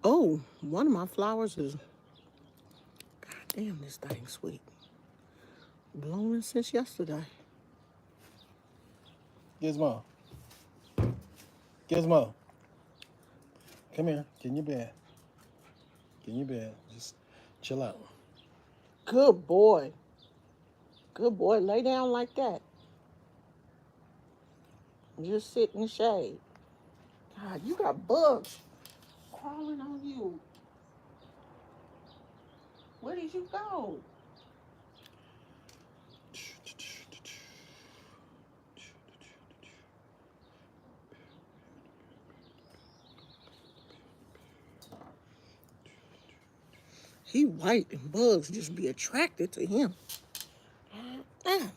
Oh, one of my flowers is, God damn, this thing sweet. Blooming since yesterday. Gizmo, Gizmo, come here. Get in your bed. Get in your bed. Just chill out. Good boy. Good boy. Lay down like that. Just sit in the shade. God, you got bugs crawling on you. Where did you go? He white and bugs just be attracted to him. Ah,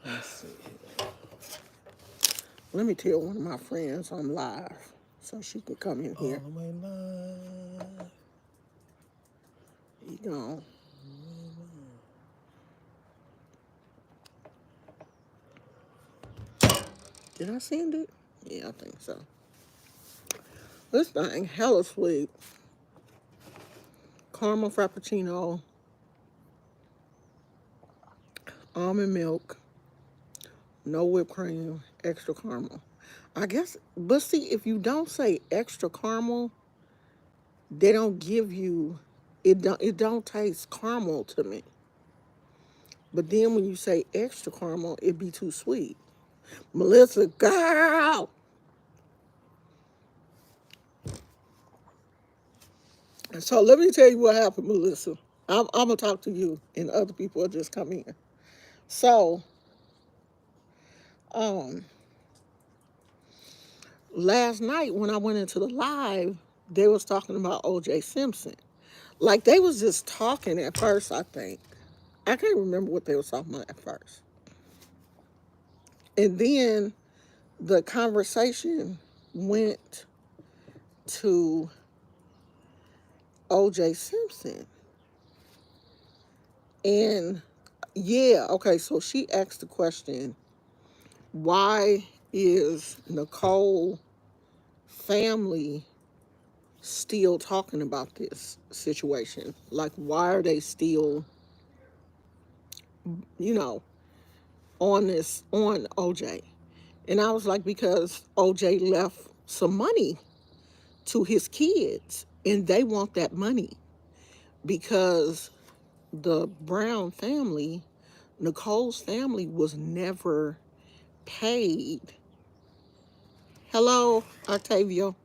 Let's see. let me tell one of my friends I'm live so she can come in All here. the way live. He gone. Did I send it? Yeah, I think so. This thing hella sweet. Caramel frappuccino, almond milk, no whipped cream, extra caramel. I guess, but see, if you don't say extra caramel, they don't give you it. Don't taste caramel to me. But then when you say extra caramel, it be too sweet. Melissa, girl. So let me tell you what happened, Melissa. I'm gonna talk to you, and other people will just come in. So, um, last night when I went into the live, they was talking about OJ Simpson. Like they was just talking at first, I think. I can't remember what they was talking about at first. And then the conversation went to OJ Simpson. And yeah, okay, so she asked the question, why is Nicole family still talking about this situation? Like, why are they still, you know, on this, on OJ? And I was like, because OJ left some money to his kids and they want that money because the Brown family, Nicole's family, was never paid. Hello, Octavio.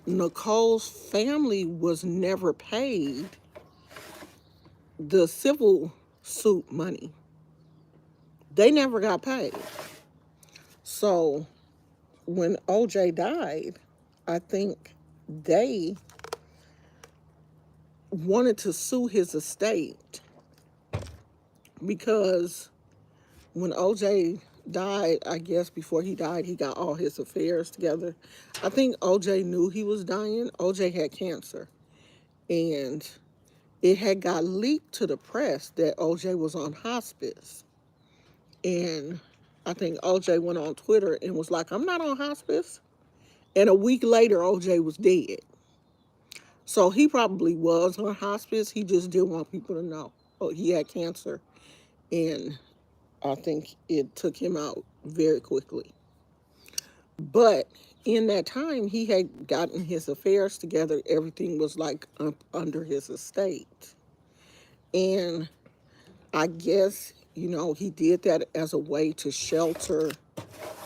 Nicole's family was never paid the civil suit money. They never got paid. So when OJ died, I think they wanted to sue his estate because when OJ died, I guess before he died, he got all his affairs together. I think OJ knew he was dying. OJ had cancer. And it had got leaked to the press that OJ was on hospice. And I think OJ went on Twitter and was like, I'm not on hospice. And a week later, OJ was dead. So he probably was on hospice. He just didn't want people to know. Oh, he had cancer. And I think it took him out very quickly. But in that time, he had gotten his affairs together. Everything was like up under his estate. And I guess, he did that as a way to shelter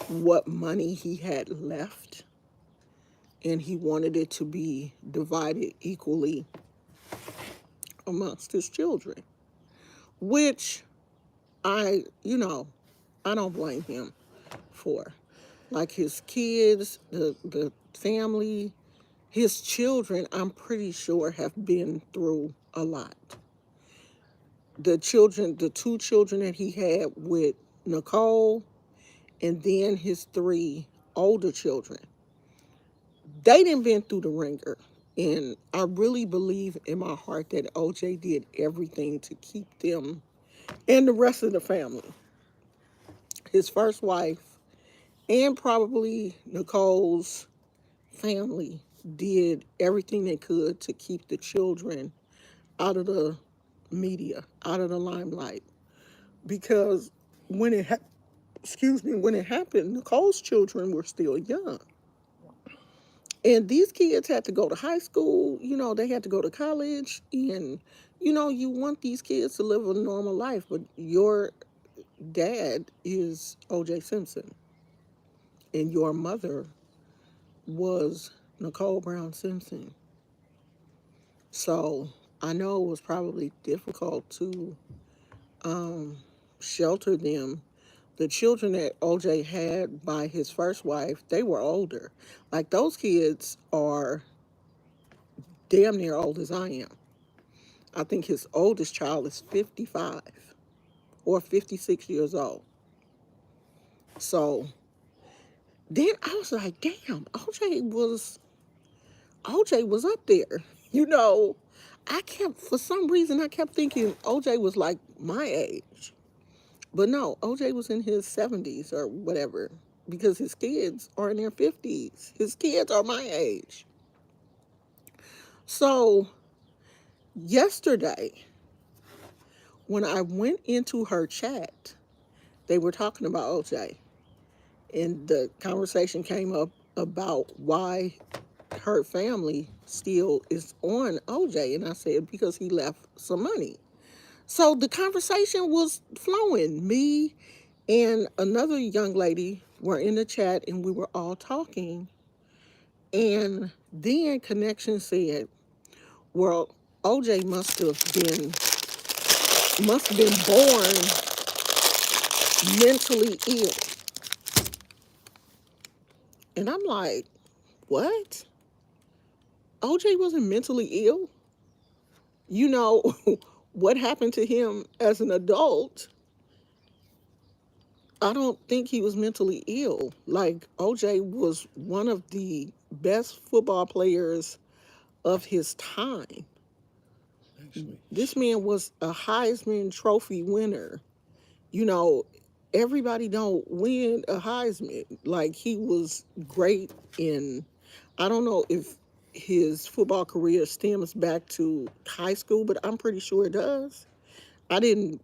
what money he had left. And he wanted it to be divided equally amongst his children, which I don't blame him for. Like his kids, the family, his children, I'm pretty sure have been through a lot. The two children that he had with Nicole, and then his three older children, they didn't been through the ringer. And I really believe in my heart that OJ did everything to keep them and the rest of the family, his first wife, and probably Nicole's family did everything they could to keep the children out of the media, out of the limelight. Because when it when it happened, Nicole's children were still young. And these kids had to go to high school, they had to go to college. And, you want these kids to live a normal life, but your dad is OJ Simpson, and your mother was Nicole Brown Simpson. So I know it was probably difficult to um, shelter them. The children that OJ had by his first wife, they were older. Like those kids are damn near old as I am. I think his oldest child is 55 or 56 years old. So then I was like, damn, OJ was up there. You know, for some reason, I kept thinking OJ was like my age. But no, OJ was in his 70s or whatever because his kids are in their 50s. His kids are my age. So yesterday, when I went into her chat, they were talking about OJ. And the conversation came up about why her family still is on OJ. And I said, because he left some money. So the conversation was flowing. Me and another young lady were in the chat and we were all talking. And then Connection said, well, OJ must have been born mentally ill. And I'm like, what? OJ wasn't mentally ill? You know, what happened to him as an adult, I don't think he was mentally ill. Like, OJ was one of the best football players of his time. Actually, This man was a Heisman Trophy winner. You know, everybody don't win a Heisman. Like, he was great in, I don't know if his football career stems back to high school, but I'm pretty sure it does. I didn't,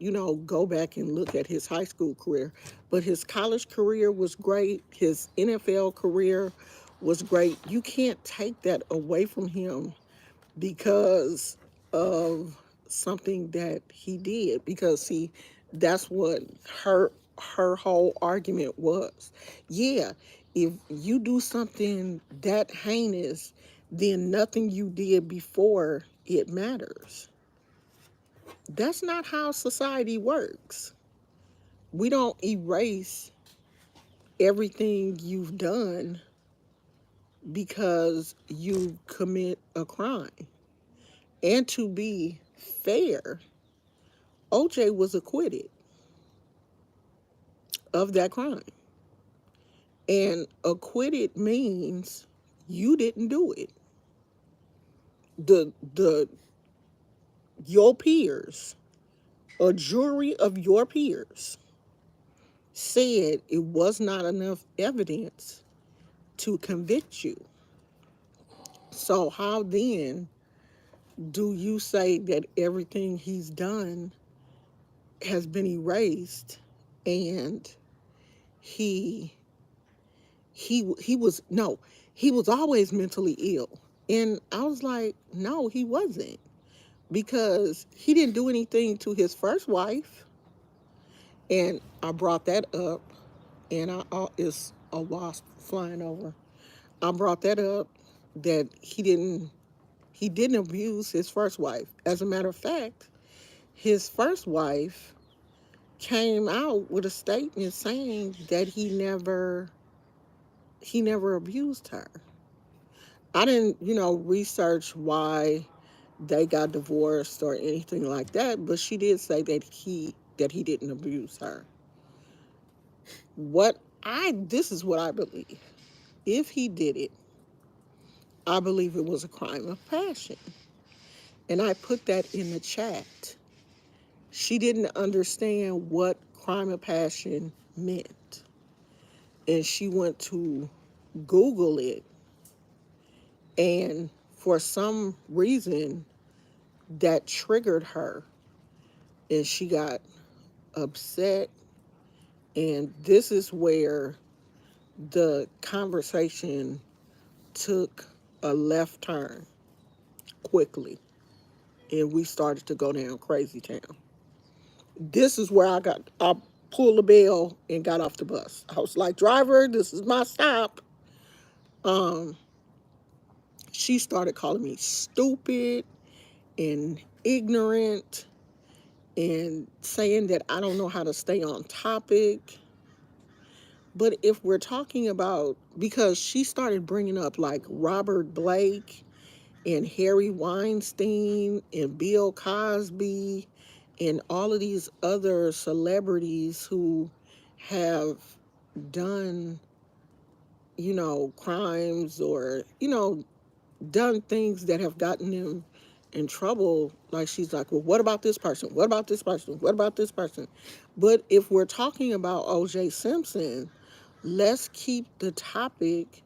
go back and look at his high school career, but his college career was great. His NFL career was great. You can't take that away from him because of something that he did. Because see, that's what her whole argument was. Yeah, if you do something that heinous, then nothing you did before it matters. That's not how society works. We don't erase everything you've done because you commit a crime. And to be fair, OJ was acquitted of that crime. And acquitted means you didn't do it. The your peers, a jury of your peers said it was not enough evidence to convict you. So how then do you say that everything he's done has been erased and he he was no, he was always mentally ill. And I was like, no, he wasn't, because he didn't do anything to his first wife. And I brought that up, and it's a wasp flying over. I brought that up that he didn't abuse his first wife. As a matter of fact, his first wife came out with a statement saying that he never abused her. I didn't, research why they got divorced or anything like that, but she did say that he didn't abuse her. This is what I believe. If he did it, I believe it was a crime of passion. And I put that in the chat. She didn't understand what crime of passion meant. And she went to Google it And for some reason, that triggered her, and she got upset. And this is where the conversation took a left turn quickly, and we started to go down crazy town. This is where I pulled the bell and got off the bus. I was like, driver, this is my stop. Um, she started calling me stupid and ignorant and saying that I don't know how to stay on topic. But if we're talking about, because she started bringing up like Robert Blake and Harry Weinstein and Bill Cosby and all of these other celebrities who have done, crimes or, done things that have gotten them in trouble. Like she's like, well, what about this person? What about this person? What about this person? But if we're talking about OJ Simpson, let's keep the topic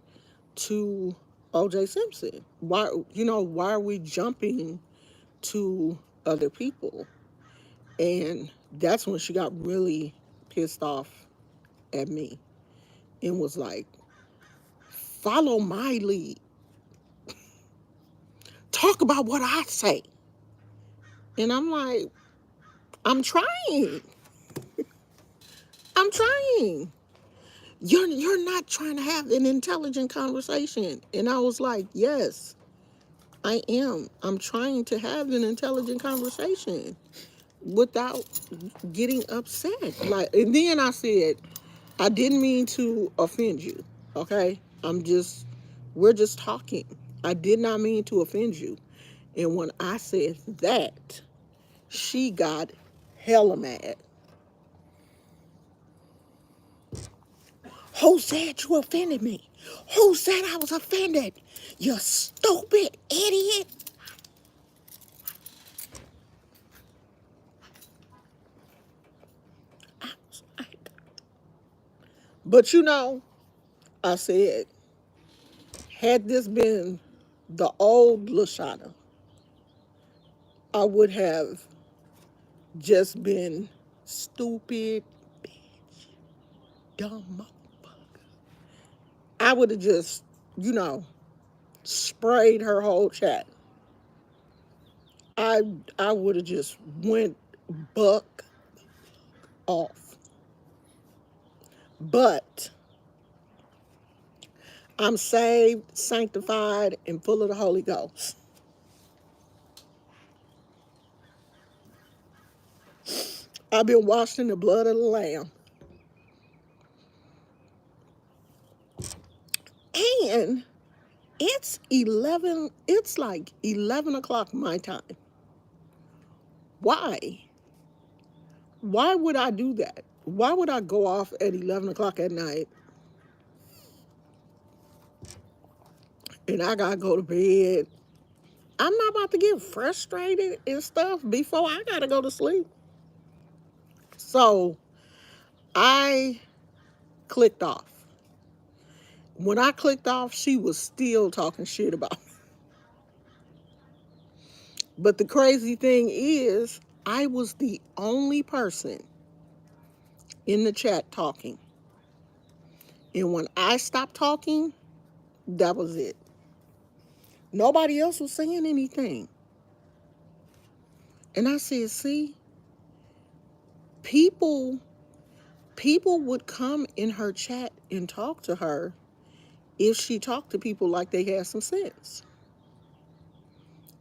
to OJ Simpson. Why are we jumping to other people? And that's when she got really pissed off at me and was like, follow my lead. Talk about what I say. And I'm like, I'm trying. I'm trying. You're not trying to have an intelligent conversation. And I was like, yes, I am. I'm trying to have an intelligent conversation without getting upset. Like, and then I said, I didn't mean to offend you. Okay? We're just talking. I did not mean to offend you. And when I said that, she got hella mad. Who said you offended me? Who said I was offended? You stupid idiot. I was like, but I said, had this been the old Lashana, I would have just been stupid, bitch, dumb motherfucker. I would have just, you know, sprayed her whole chat. I I would have just went buck off. But I'm saved, sanctified, and full of the Holy Ghost. I've been washed in the blood of the Lamb. And it's like 11 o'clock my time. Why? Why would I do that? Why would I go off at 11 o'clock at night and I gotta go to bed? I'm not about to get frustrated and stuff before I gotta go to sleep. So I clicked off. When I clicked off, she was still talking shit about me. But the crazy thing is, I was the only person in the chat talking. And when I stopped talking, that was it. Nobody else was saying anything. And I said, see, people people would come in her chat and talk to her if she talked to people like they had some sense.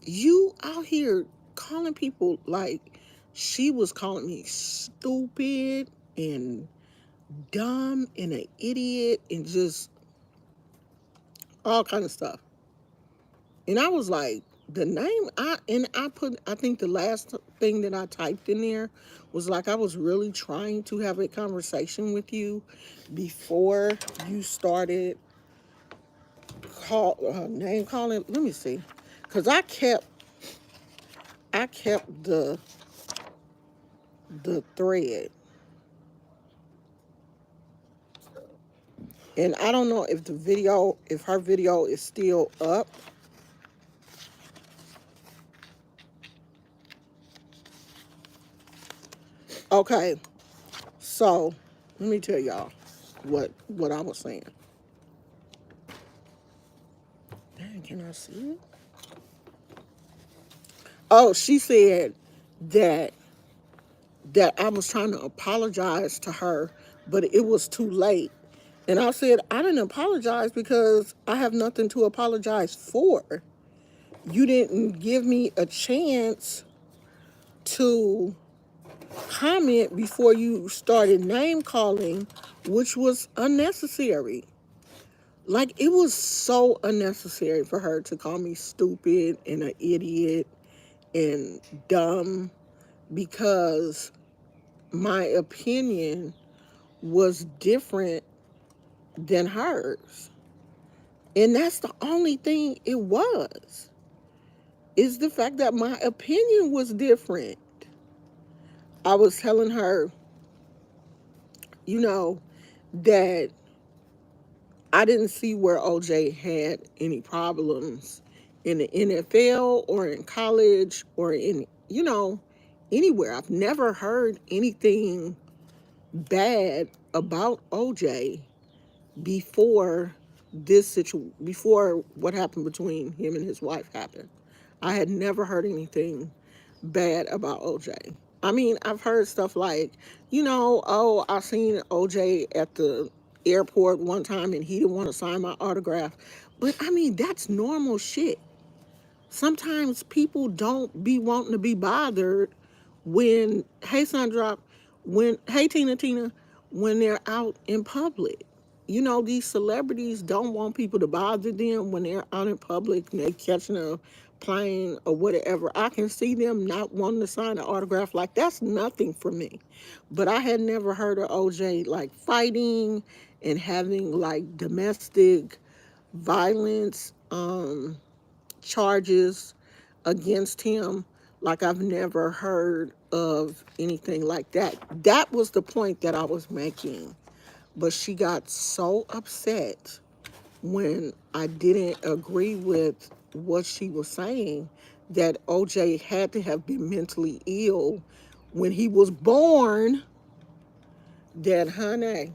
You out here calling people like she was calling me stupid and dumb and an idiot and just all kind of stuff. And I was like, the name I think the last thing that I typed in there was like I was really trying to have a conversation with you before you started name calling. Let me see. Cuz I kept the thread. And I don't know if her video is still up. Okay, so let me tell y'all what I was saying. Dang, can I see it? Oh, she said that I was trying to apologize to her, but it was too late. And I said, I didn't apologize because I have nothing to apologize for. You didn't give me a chance to comment before you started name calling, which was unnecessary. Like, it was so unnecessary for her to call me stupid and an idiot and dumb because my opinion was different than hers. And that's the only thing it was, is the fact that my opinion was different. I was telling her, you know, that I didn't see where OJ had any problems in the NFL or in college or in, anywhere. I've never heard anything bad about OJ before before what happened between him and his wife happened. I had never heard anything bad about OJ. I mean, I've heard stuff like, oh, I seen OJ at the airport one time and he didn't want to sign my autograph. But I mean, that's normal shit. Sometimes people don't be wanting to be bothered when, hey, Sandra, hey, Tina, when they're out in public. These celebrities don't want people to bother them when they're out in public and they're catching a plane or whatever. I can see them not wanting to sign an autograph. Like, that's nothing for me. But I had never heard of OJ like fighting and having like domestic violence charges against him. Like, I've never heard of anything like that. That was the point that I was making. But she got so upset when I didn't agree with what she was saying that OJ had to have been mentally ill when he was born. That, honey,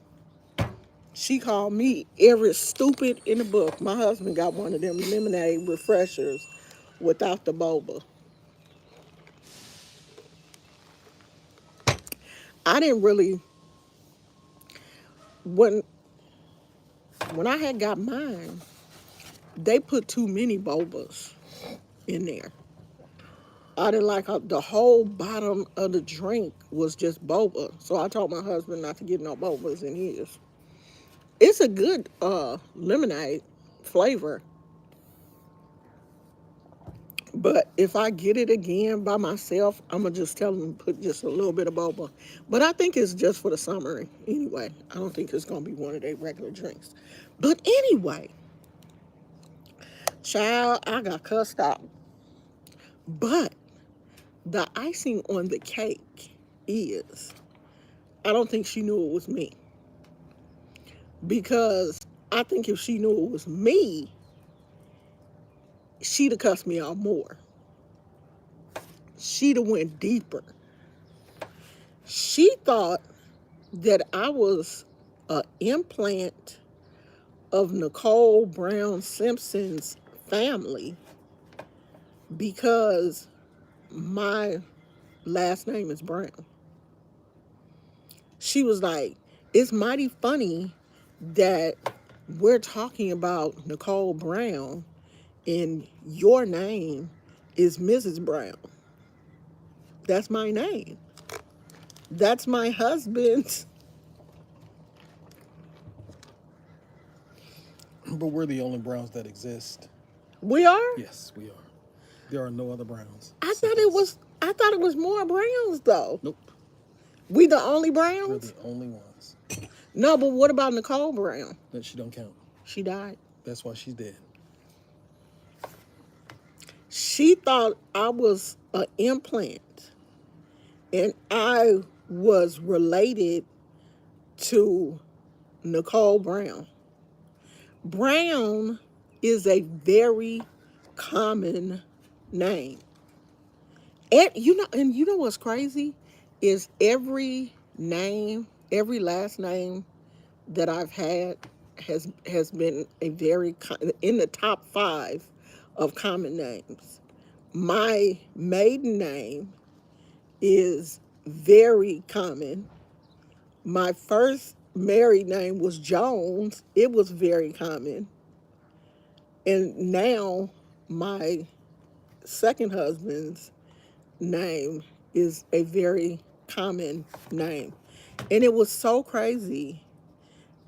she called me every stupid in the book. My husband got one of them lemonade refreshers without the boba. I didn't really, when I had got mine, they put too many bobas in there. I didn't like how the whole bottom of the drink was just boba. So I told my husband not to get no bobas in his. It's a good lemonade flavor. But if I get it again by myself, I'm going to just tell them to put just a little bit of boba. But I think it's just for the summer anyway. I don't think it's going to be one of their regular drinks. But anyway, child, I got cussed out. But the icing on the cake is, I don't think she knew it was me. Because I think if she knew it was me, she'd have cussed me out more. She'd have went deeper. She thought that I was an implant of Nicole Brown Simpson's family because my last name is Brown. She was like, it's mighty funny that we're talking about Nicole Brown and your name is Mrs. Brown. That's my name. That's my husband's. But we're the only Browns that exist. We are? Yes, we are. There are no other Browns. I thought it was more Browns though. Nope. We the only We're Browns? the only ones. No, but what about Nicole Brown? That she don't count. She died. That's why she's dead. She thought I was an implant and I was related to Nicole Brown. Brown is a very common name. And you know what's crazy? is every last name that I've had has been a very in the top 5 of common names. My maiden name is very common. My first married name was Jones. It was very common. And now my second husband's name is a very common name. And it was so crazy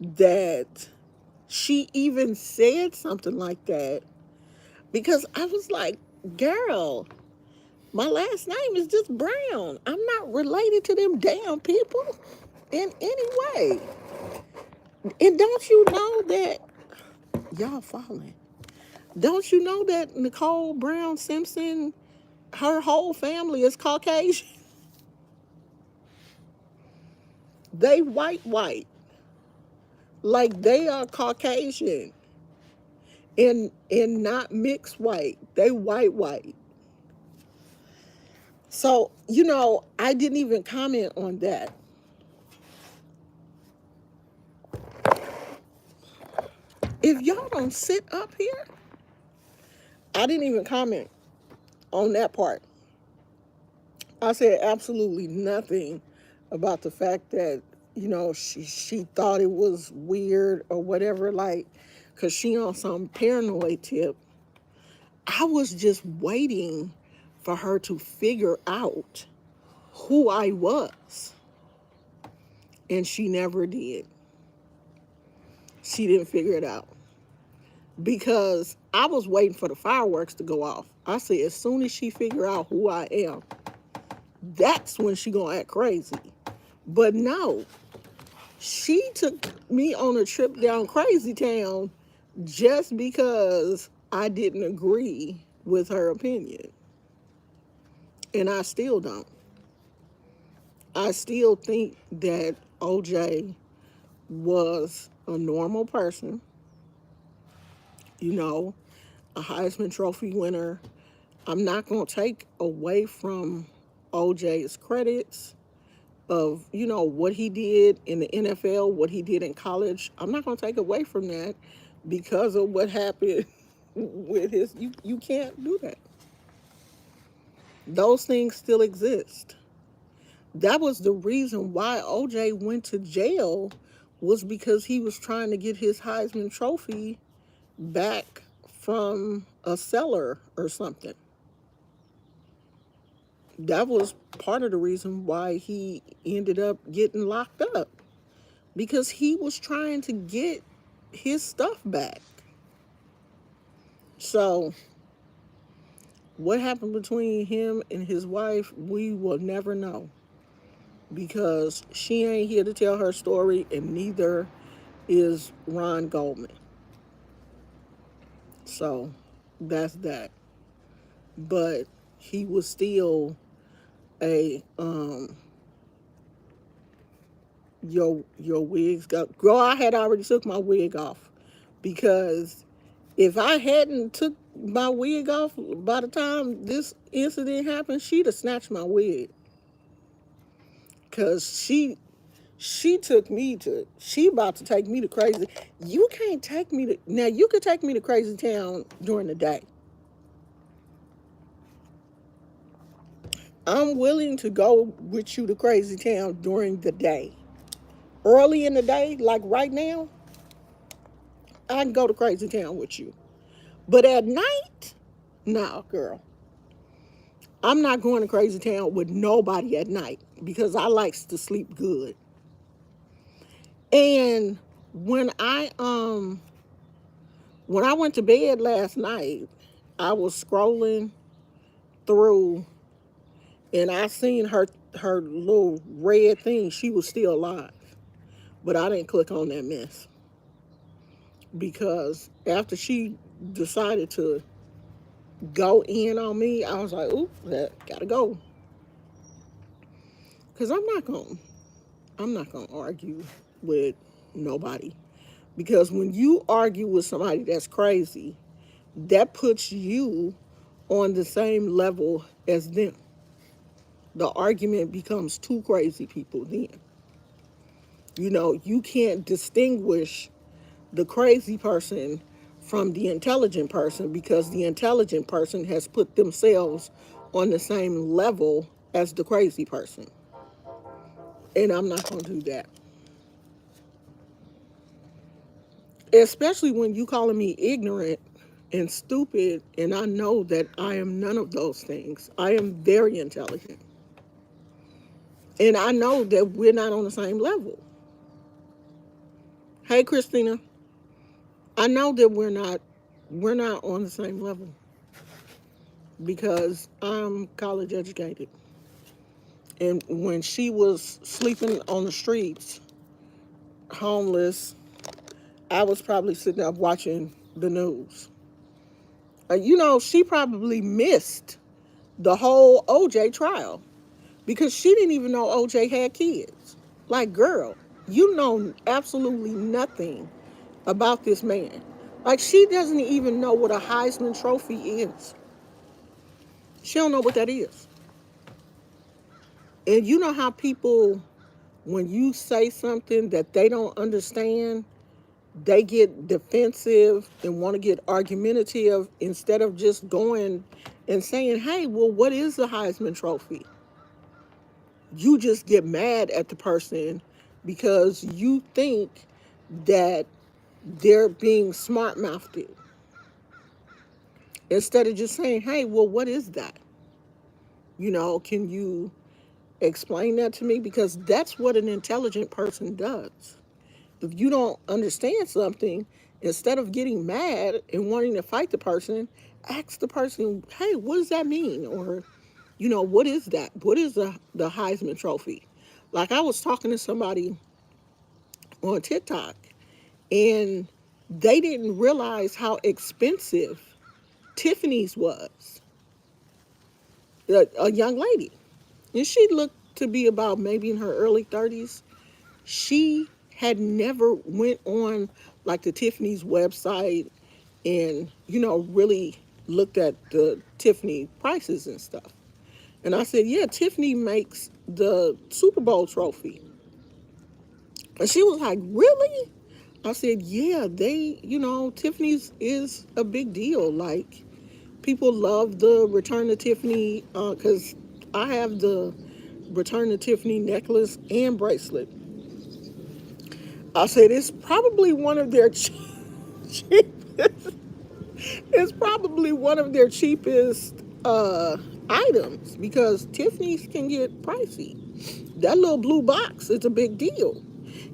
that she even said something like that, because I was like, girl, my last name is just Brown. I'm not related to them damn people in any way. And don't you know that y'all falling? Don't you know that Nicole Brown Simpson, her whole family is Caucasian? They white. Like they are Caucasian and not mixed white. They white. So, I didn't even comment on that. If y'all don't sit up here, I didn't even comment on that part. I said absolutely nothing about the fact that, she thought it was weird or whatever, like, because she on some paranoid tip. I was just waiting for her to figure out who I was. And she never did. She didn't figure it out. Because I was waiting for the fireworks to go off. I said, as soon as she figure out who I am, that's when she gonna act crazy. But no, she took me on a trip down Crazy Town just because I didn't agree with her opinion. And I still don't. I still think that OJ was a normal person, a Heisman Trophy winner. I'm not going to take away from OJ's credits of, what he did in the NFL, what he did in college. I'm not going to take away from that because of what happened with his. You can't do that. Those things still exist. That was the reason why OJ went to jail, was because he was trying to get his Heisman Trophy back from a seller or something. That was part of the reason why he ended up getting locked up, because he was trying to get his stuff back. So what happened between him and his wife, we will never know, because she ain't here to tell her story, and neither is Ron Goldman. So that's that. But he was still a your wig's got, girl, I had already took my wig off, because if I hadn't took my wig off by the time this incident happened, she'd have snatched my wig. Cause she took me to, she about to take me to crazy. You can't take me to, now you could take me to Crazy Town during the day. I'm willing to go with you to Crazy Town during the day. Early in the day, like right now, I can go to Crazy Town with you. But at night, nah, girl. I'm not going to Crazy Town with nobody at night, because I likes to sleep good. And when I went to bed last night, I was scrolling through and I seen her little red thing. She was still alive. But I didn't click on that mess, because after she decided to go in on me, I was like, "Ooh, that gotta go." Cause I'm not gonna argue with nobody. Because when you argue with somebody that's crazy, that puts you on the same level as them. the argument becomes two crazy people then. You can't distinguish the crazy person from the intelligent person because the intelligent person has put themselves on the same level as the crazy person. And I'm not going to do that. Especially when you calling me ignorant and stupid, and I know that I am none of those things. I am very intelligent. And I know that we're not on the same level. Hey Christina, I know that we're not on the same level because I'm college educated. And when she was sleeping on the streets, homeless, I was probably sitting up watching the news. She probably missed the whole OJ trial because she didn't even know OJ had kids. Like, girl, you know absolutely nothing about this man. Like, she doesn't even know what a Heisman Trophy is. She don't know what that is. And you know how people, when you say something that they don't understand, they get defensive and want to get argumentative instead of just going and saying, hey, well, what is the Heisman Trophy? You just get mad at the person because you think that they're being smart mouthed instead of just saying, hey, well, what is that? Can you explain that to me? Because that's what an intelligent person does. If you don't understand something, instead of getting mad and wanting to fight the person, ask the person, hey, what does that mean? Or, what is that? What is the Heisman Trophy? Like, I was talking to somebody on TikTok, and they didn't realize how expensive Tiffany's was. A young lady. And she looked to be about maybe in her early 30s. She had never went on like the Tiffany's website and really looked at the Tiffany prices and stuff. And I said, yeah, Tiffany makes the Super Bowl trophy. And she was like, really? I said, yeah, Tiffany's is a big deal. Like, people love the Return to Tiffany because I have the Return to Tiffany necklace and bracelet. I said it's probably one of their cheapest. It's probably one of their cheapest items because Tiffany's can get pricey. That little blue box is a big deal.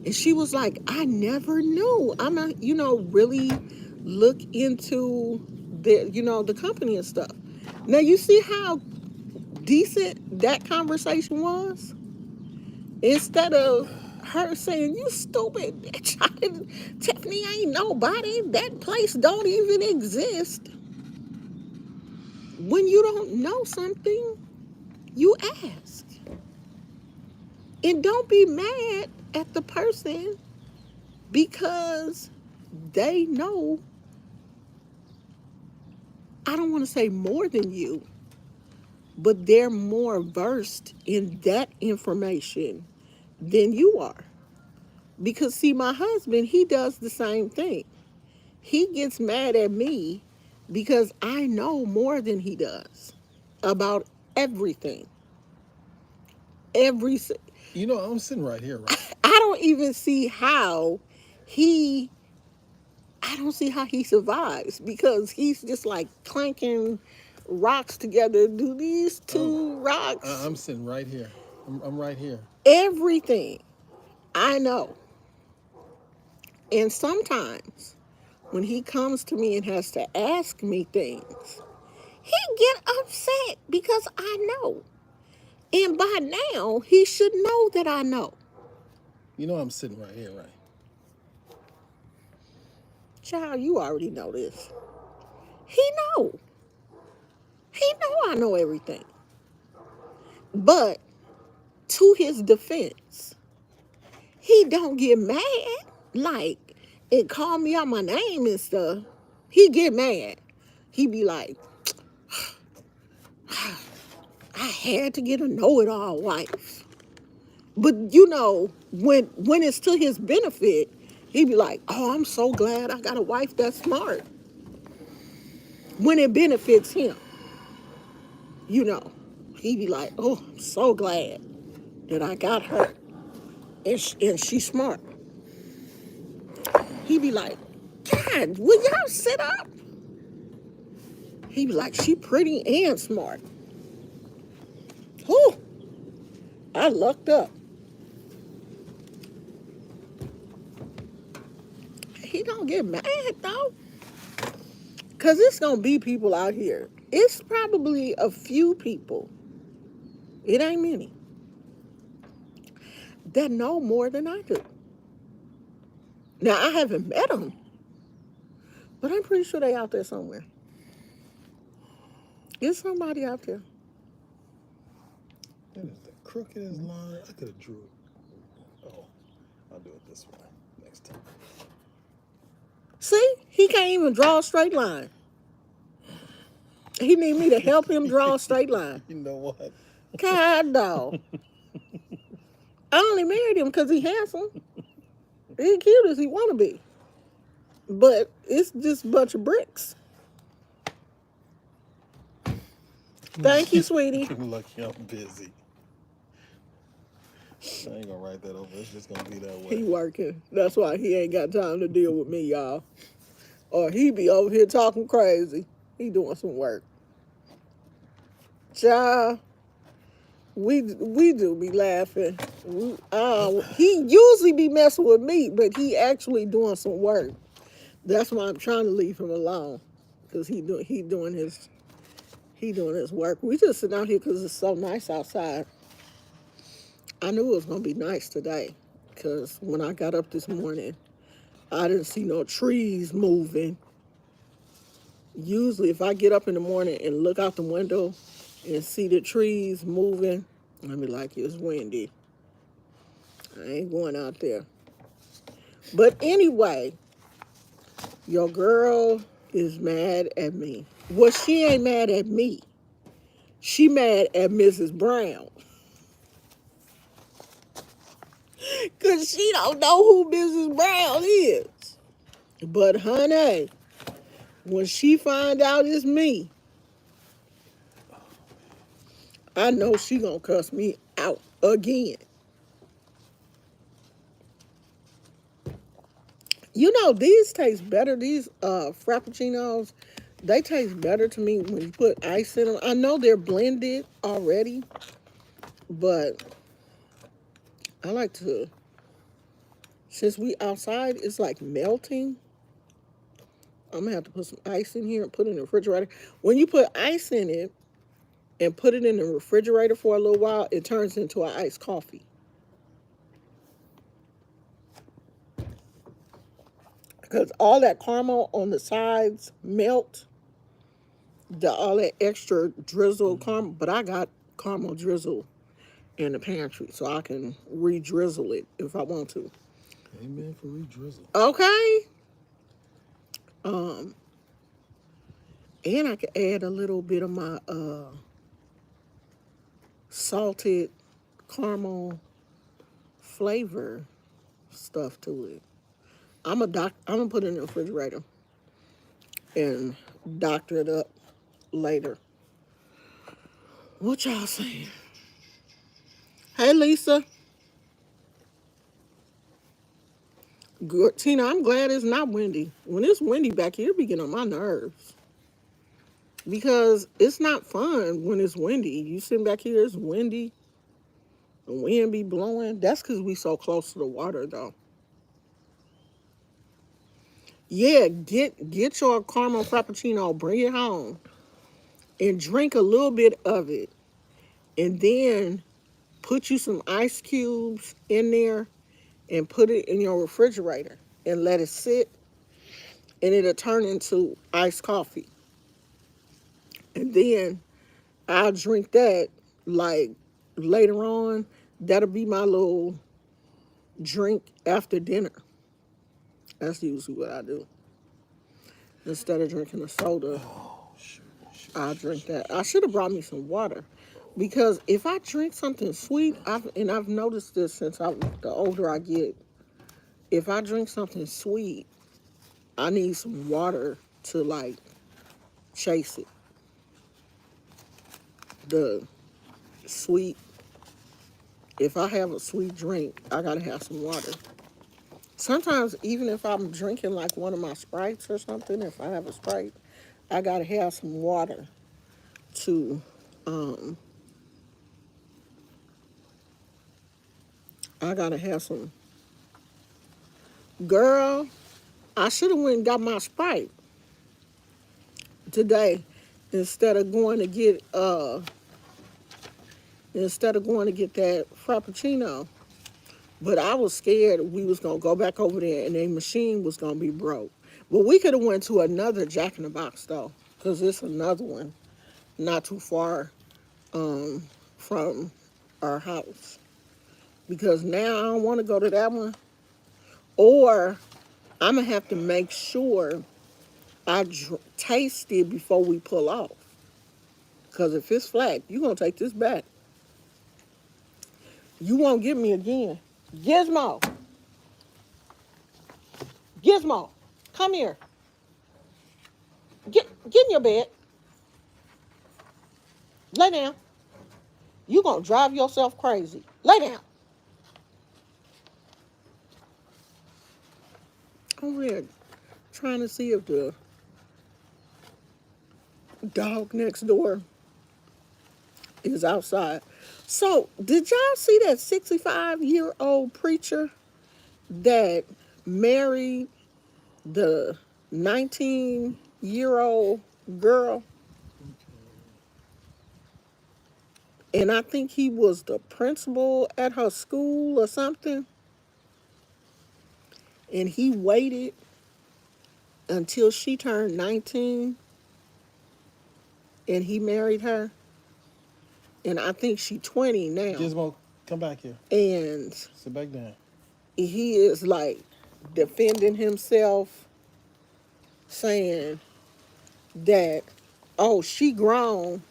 And she was like, I never knew. I'm not, really look into the company and stuff. Now you see how decent that conversation was? Instead of her saying, you stupid bitch, Tiffany ain't nobody. That place don't even exist. When you don't know something, you ask. And don't be mad at the person because they know, I don't want to say more than you, but they're more versed in that information than you are. Because, see, my husband, he does the same thing. He gets mad at me because I know more than he does about everything. Every, I'm sitting right here, right? I don't even see how he I don't see how he survives because he's just like clanking rocks together. Do these Um, two rocks? I'm sitting right here. I'm right here. Everything I know. And sometimes when he comes to me and has to ask me things, he get upset because I know. And by now, he should know that I know. I'm sitting right here, right? Child, you already know this. He know. He know I know everything. But to his defense, he don't get mad like and call me out my name and stuff. He get mad. He be like, I had to get a know-it-all wife. But you know, when it's to his benefit, he'd be like, "Oh, I'm so glad I got a wife that's smart." When it benefits him, you know, he'd be like, "Oh, I'm so glad that I got her, and she's smart." He'd be like, "God, will y'all sit up?" He'd be like, "She pretty and smart." Whew, I lucked up. He don't get mad though, cause it's gonna be people out here. It's probably a few people. It ain't many that know more than I do. Now I haven't met them, but I'm pretty sure they out there somewhere. There's somebody out there. That is the crookedest line. I could have drew it. Oh, I'll do it this way next time. See, he can't even draw a straight line. He need me to help him draw a straight line. You know what? God dog. I only married him because he handsome. He cute as he want to be. But it's just a bunch of bricks. Thank you, sweetie. Lucky I'm busy. I ain't gonna write that over. It's just gonna be that He way. working. That's why he ain't got time to deal with me, y'all. Or he be over here talking crazy. He doing some work. Child, we do be laughing. He usually be messing with me, but he actually doing some work. That's why I'm trying to leave him alone, because he doing his work. We just sit out here because it's so nice outside. I knew it was gonna be nice today, because when I got up this morning, I didn't see no trees moving. Usually, if I get up in the morning and look out the window and see the trees moving, I be like, it's windy. I ain't going out there. But anyway, your girl is mad at me. Well, she ain't mad at me. She mad at Mrs. Brown. Because she don't know who Mrs. Brown is. But honey, when she find out it's me, I know she gonna cuss me out again. You know, these taste better. These Frappuccinos, they taste better to me when you put ice in them. I know they're blended already, but I like to, since we outside, it's like melting. I'm gonna have to put some ice in here and put it in the refrigerator. When you put ice in it and put it in the refrigerator for a little while, it turns into an iced coffee. Because all that caramel on the sides melt, all that extra drizzle caramel, but I got caramel drizzle in the pantry, so I can re-drizzle it if I want to. Amen for re-drizzle. Okay. Um, and I can add a little bit of my salted caramel flavor stuff to it. I'm gonna put it in the refrigerator and doctor it up later. What y'all saying? Hey, Lisa. Good. Tina, I'm glad it's not windy. When it's windy back here, it be getting on my nerves. Because it's not fun when it's windy. You sitting back here, it's windy. The wind be blowing. That's because we so close to the water, though. Yeah, get your caramel frappuccino, bring it home, and drink a little bit of it. And then put you some ice cubes in there and put it in your refrigerator and let it sit, and it'll turn into iced coffee. And then I'll drink that like later on. That'll be my little drink after dinner. That's usually what I do. Instead of drinking a soda, Oh, shoot. I'll drink that. I should have brought me some water. Because if I drink something sweet, I've noticed this since the older I get, if I drink something sweet, I need some water to like chase it. The sweet, if I have a sweet drink, I gotta have some water. Sometimes even if I'm drinking like one of my Sprites or something, if I have a Sprite, I gotta have some water to um I gotta have some. Girl, I should have went and got my Sprite today instead of going to get that Frappuccino. But I was scared we was gonna go back over there and their machine was gonna be broke. But we could have went to another Jack in the Box though, cause it's another one not too far um, from our house. Because now I don't want to go to that one, or I'm gonna have to make sure I taste it before we pull off. Cause if it's flat, you gonna take this back. You won't get me again. Gizmo, Gizmo, come here. Get in your bed. Lay down. You gonna drive yourself crazy. Lay down. I'm here trying to see if the dog next door is outside. So, did y'all see that 65-year-old preacher that married the 19-year-old girl? And I think he was the principal at her school or something. And he waited until she turned 19 and he married her. And I think she's 20 now. Gizmo, come back here. And Sit back down. he is like defending himself, saying that, oh, she grown.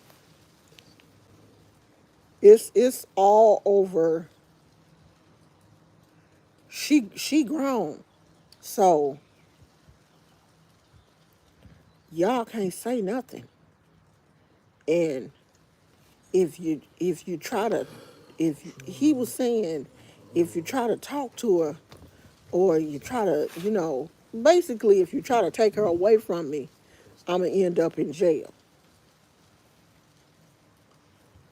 It's all over. She grown. So y'all can't say nothing. And if you try to, if he was saying, if you try to talk to her, or you try to, basically if you try to take her away from me, I'm gonna end up in jail.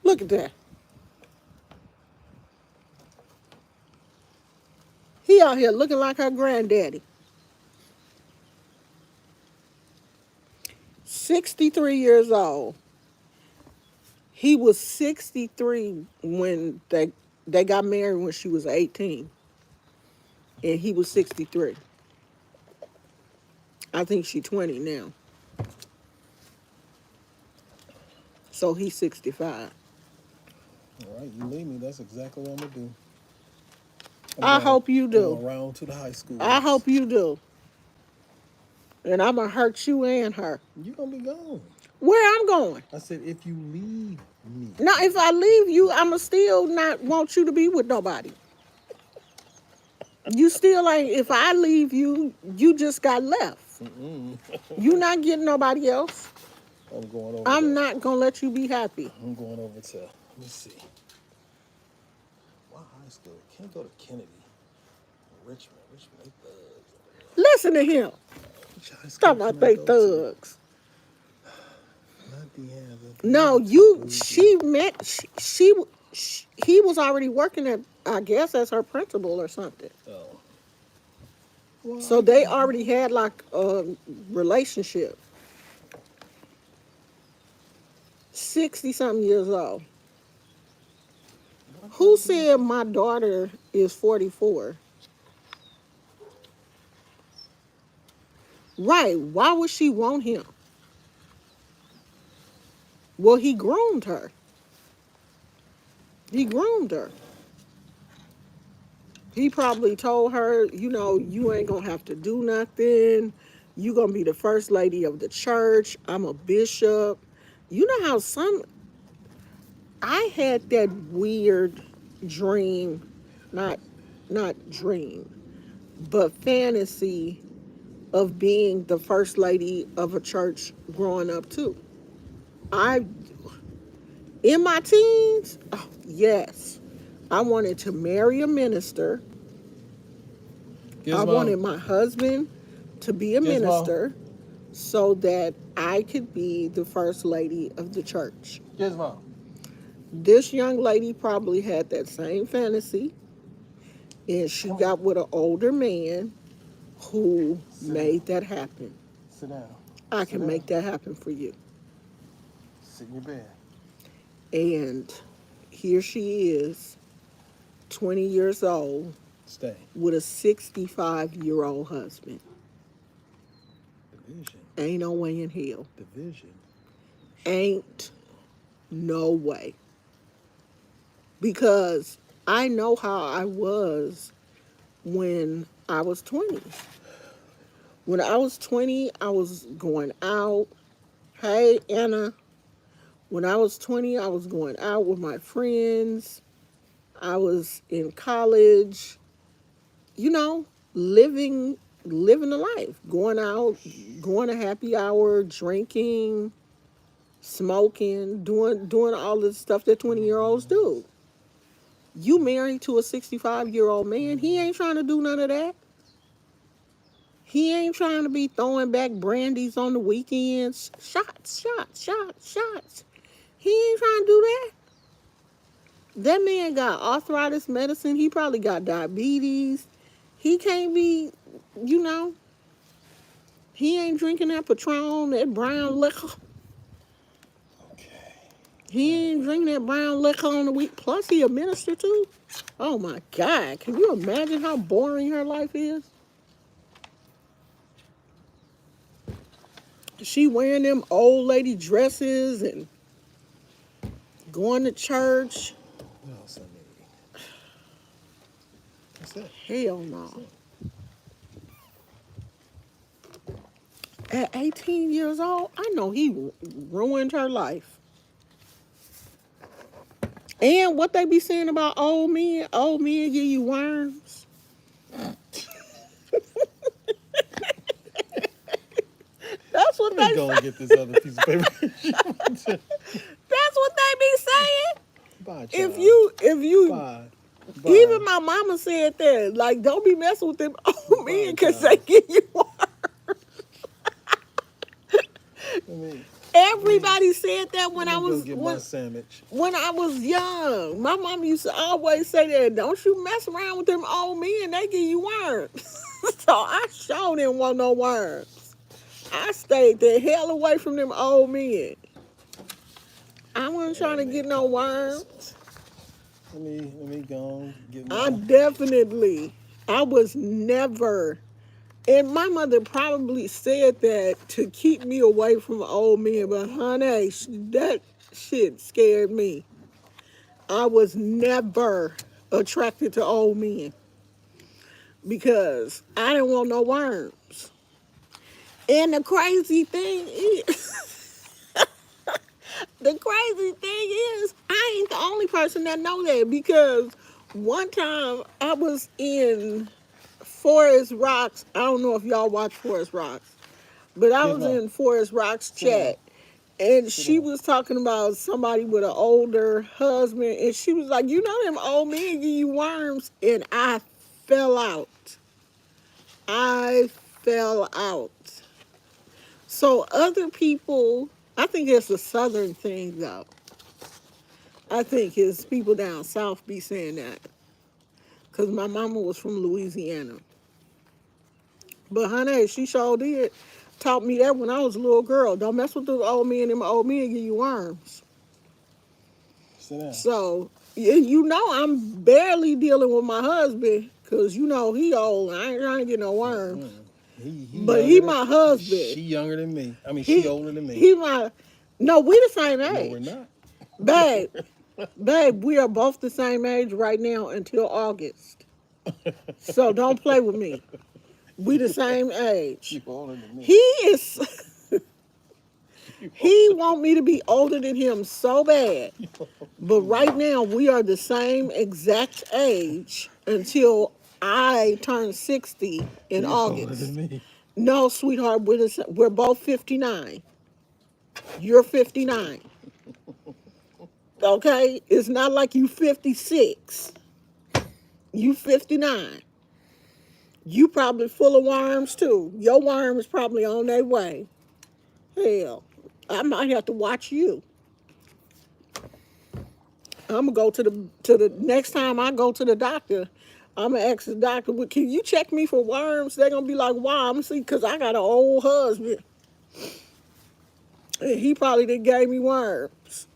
Look at that. He out here looking like her granddaddy. 63 years old. He was 63 when they got married when she was 18. And he was 63. I think she's 20 now. So he's 65. All right, you leave me. That's exactly what I'm gonna do. I hope you I'm do. going around to the high school. I hope you do. And I'm going to hurt you and her. You're gonna be gone. Where I'm going? I said if you leave me. Now, if I leave you, I'ma still not want you to be with nobody. You still ain't. If I leave you, you just got left. You not getting nobody else. I'm going over. I'm not gonna let you be happy. I'm going over to. Let's see. What high school? Can't go to Kennedy. Richmond, they thugs. Listen to him. Talk about they thugs. Not Deanna. No, he was already working at, I guess, as her principal or something. Oh. Well, So they already had like a relationship. 60-something years old. Who said my daughter is 44? Right. Why would she want him? Well, he groomed her. He groomed her. He probably told her, you ain't going to have to do nothing. You going to be the first lady of the church. I'm a bishop. You know how I had that weird dream, not not dream, but fantasy of being the first lady of a church growing up too. I in my teens, oh, yes. I wanted to marry a minister. I Gizmo, wanted my husband to be a Gizmo, minister so that I could be the first lady of the church. Gizmo. This young lady probably had that same fantasy, and she Come here. got with an older man who Sit down. made that happen. Sit down. I Sit can down. make that happen for you. Sit in your bed. And here she is, 20 years old, Stay. with a 65-year-old husband. Division. Ain't no way in hell. Division. Ain't no way. Because I know how I was when I was 20. When I was 20, I was going out. Hey, Anna. When I was 20, I was going out with my friends. I was in college, you know, living the life, going out, going to happy hour, drinking, smoking, doing all the stuff that 20-year-olds do. You married to a 65-year-old man, he ain't trying to do none of that. He ain't trying to be throwing back brandies on the weekends. Shots, shots, shots, shots. He ain't trying to do that. That man got arthritis medicine. He probably got diabetes. He can't be, you know, he ain't drinking that Patron, that brown liquor. Okay. He ain't drinking that brown liquor on the week. Plus, he a minister too. Oh my God. Can you imagine how boring her life is? She wearing them old lady dresses and going to church. What else I need? What's that? Hell no. At 18 years old, I know he ruined her life. And what they be saying about old men give you worms. That's what Let me they go say. and get this other piece of paper. That's what they be saying. Bye, If child. you, Bye. Bye. even my mama said that, like, don't be messing with them old men because they child. give you worms. Let me, Everybody said that let me go get my sandwich. when I was young. My mom used to always say that, don't you mess around with them old men, they give you worms. So I sure didn't want no worms. I stayed the hell away from them old men. I wasn't trying to Let me get no cover worms. this one. Let me go and get I my. definitely, I was never, and my mother probably said that to keep me away from old men, but honey, that shit scared me. I was never attracted to old men because I didn't want no worms. And the crazy thing is, I ain't the only person that know that because one time I was in Forest Rocks. I don't know if y'all watch Forest Rocks, but I was Gizmo, in Forest Rocks sit down. chat, and Sit she down. was talking about somebody with an older husband, and she was like, "You know them old men give you worms," and I fell out. I fell out. So other people, I think it's a Southern thing though. I think it's people down south be saying that because my mama was from Louisiana. But honey, she sure did. Taught me that when I was a little girl. Don't mess with the old men. Them old men give you worms. Sit down. So you know I'm barely dealing with my husband because you know he old. I ain't trying to get no worms. He But younger he than my husband. she younger than me. I mean, she He older than me. he my no. We the same No, we're age, not. babe. Babe, we are both the same age right now until August. So don't play with me. We the same age. You older than me. He is He want me to be older than him so bad. But right now, we are the same exact age until I turn 60 in He's older than August. me. No, sweetheart, we're both 59. You're 59. Okay? It's not like you 56. You 59. You probably full of worms too. Your worms probably on their way. Hell, I might have to watch you. I'm gonna go to the next time I go to the doctor. I'm gonna ask the doctor, "Well, can you check me for worms?" They're gonna be like, "Why?" I'm gonna see, because I got an old husband. And he probably done gave me worms.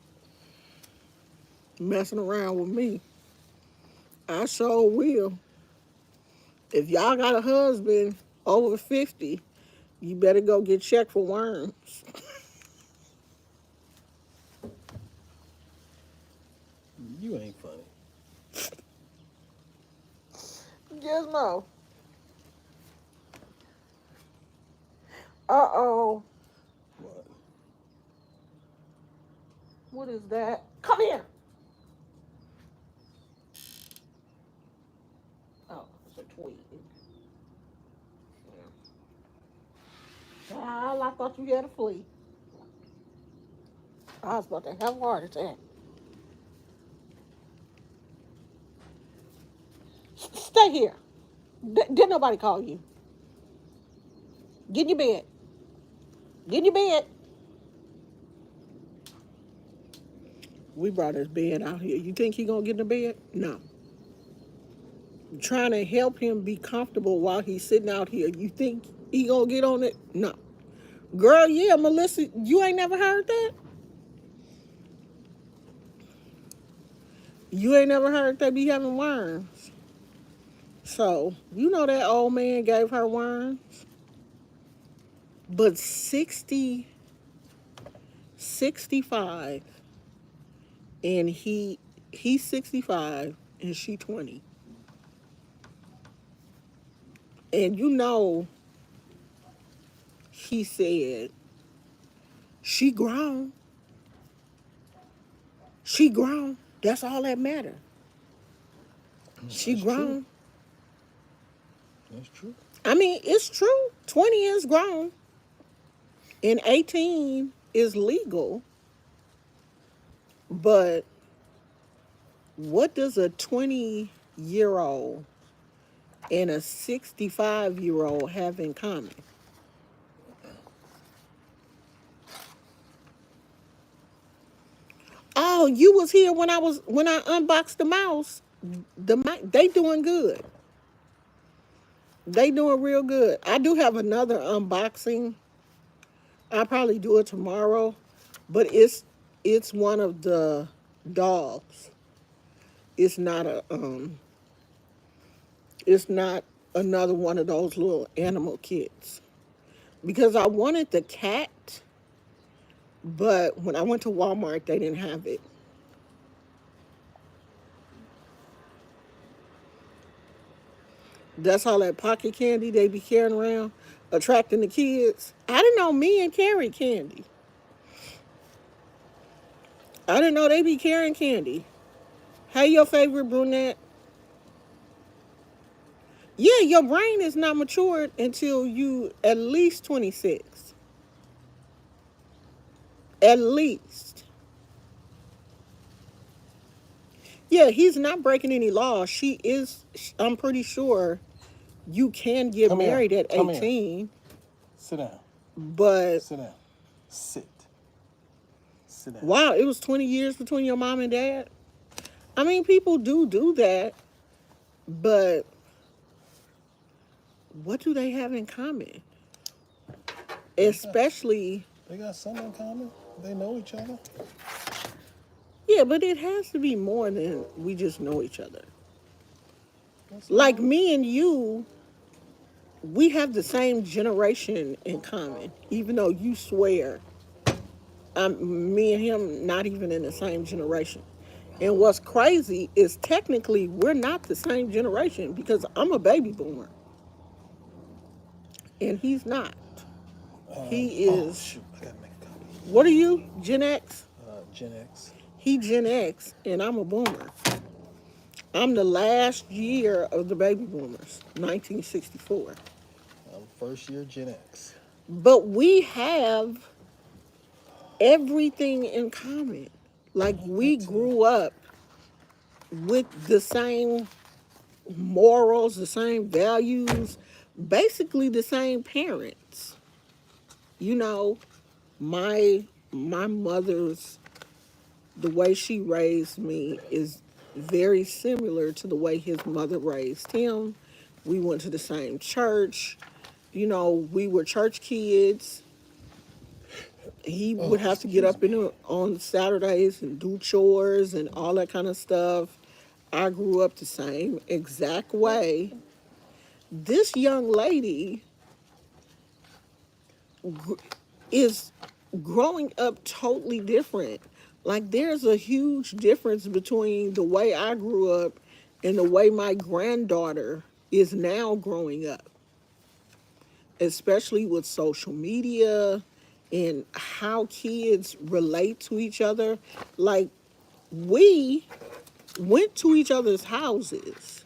Messing around with me. I sure will. If y'all got a husband over 50, you better go get checked for worms. You ain't funny. Gizmo. Uh-oh. What? What is that? Come here. Oh, it's a tweet. Child, I thought you had a flea. I was about to have a heart attack. Stay here. Didn't nobody call you. Get in your bed. Get in your bed. We brought his bed out here. You think he gonna get in the bed? No. Trying to help him be comfortable while he's sitting out here. You think he gonna get on it? No. Girl, yeah, Melissa, you ain't never heard that? You ain't never heard they be having worms. So, you know that old man gave her worms? But 60, 65, and he's 65 and she 20. And you know, he said, she grown. She grown. That's all that matter. She That's true. grown. That's true. I mean, it's true. 20 is grown. And 18 is legal. But what does a 20-year-old and a 65-year-old have in common? Oh, you was here when I unboxed the mouse. They doing good. They doing real good. I do have another unboxing. I'll probably do it tomorrow, but it's one of the dogs. It's not it's not another one of those little animal kits. Because I wanted the cat, but when I went to Walmart, they didn't have it. That's all that pocket candy they be carrying around, attracting the kids. I didn't know men carry candy. I didn't know they be carrying candy. Hey, your favorite brunette? Yeah, your brain is not matured until you at least 26. At least. Yeah, he's not breaking any laws. She is, I'm pretty sure you can get Come here. married at Come here. 18. Sit down. But Sit down. Sit. Sit down. wow, it was 20 years between your mom and dad. I mean, people do that, but what do they have in common? Especially, They got something in common. They know each other. yeah, but it has to be more than we just know each other. That's Like all. me and you, we have the same generation in common, even though you swear me and him not even in the same generation. And what's crazy is technically we're not the same generation because I'm a baby boomer and he's not. He Oh is. shoot! I gotta make a copy. What are you? Gen X? Gen X. He Gen X, and I'm a boomer. I'm the last year of the baby boomers, 1964. First year Gen X. But we have everything in common. Like Ain't we that too? grew up with the same morals, the same values, basically the same parents. You know, my my mother's the way she raised me is very similar to the way his mother raised him. We went to the same church. You know, we were church kids. He Oh, would have to get excuse up me. on Saturdays and do chores and all that kind of stuff. I grew up the same exact way. This young lady is growing up totally different. Like there's a huge difference between the way I grew up and the way my granddaughter is now growing up, especially with social media and how kids relate to each other. Like we went to each other's houses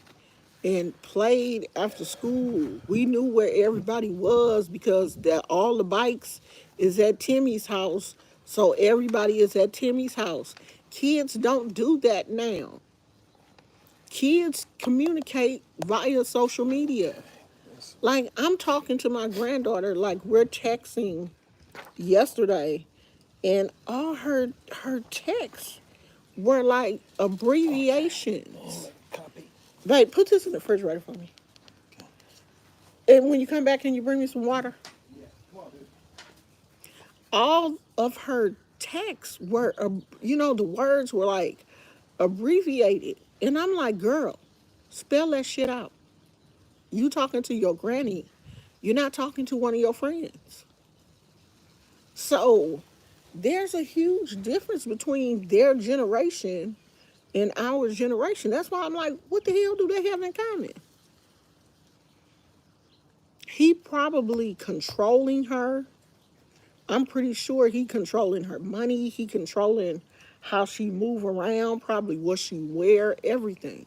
and played after school. We knew where everybody was because all the bikes is at Timmy's house, so everybody is at Timmy's house. Kids don't do that now. Kids communicate via social media. Yes. Like I'm talking to my granddaughter, like we're texting yesterday, and all her texts were like Oh, abbreviations. let me copy. Babe, put this in the refrigerator for me. Okay. And when you come back, can you bring me some water? Yeah. Come on, dude. All of her texts were, the words were like abbreviated. And I'm like, girl, spell that shit out. You talking to your granny. You're not talking to one of your friends. So there's a huge difference between their generation and our generation. That's why I'm like, what the hell do they have in common? He probably controlling her. I'm pretty sure he controlling her money. He controlling how she move around, probably what she wear, everything.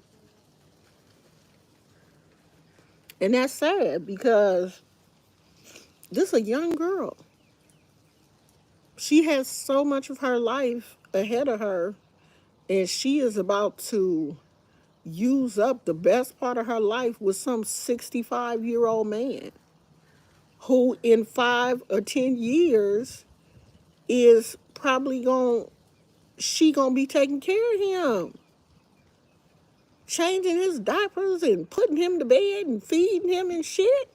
And that's sad because this is a young girl. She has so much of her life ahead of her, and she is about to use up the best part of her life with some 65-year-old man who in 5 or 10 years is probably gonna be taking care of him, changing his diapers and putting him to bed and feeding him and shit.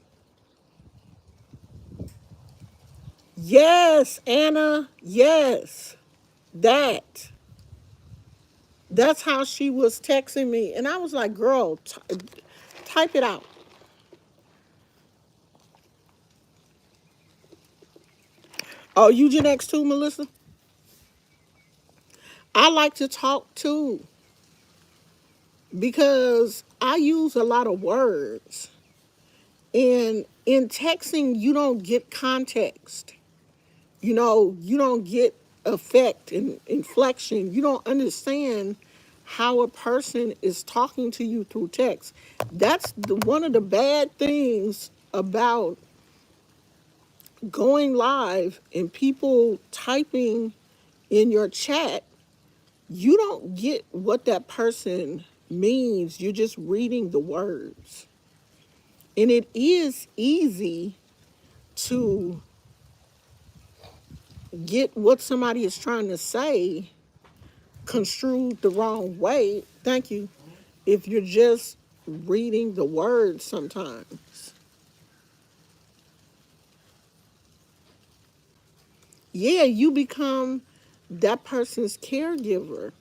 Yes, Anna, yes. That. That's how she was texting me. And I was like, girl, type it out. Oh, you Gen X too, Melissa? I like to talk too because I use a lot of words. And in texting, you don't get context. You don't get effect and inflection. You don't understand how a person is talking to you through text. That's one of the bad things about going live and people typing in your chat. You don't get what that person means. You're just reading the words. And it is easy to get what somebody is trying to say construed the wrong way. Thank you. If you're just reading the words sometimes. Yeah, you become that person's caregiver.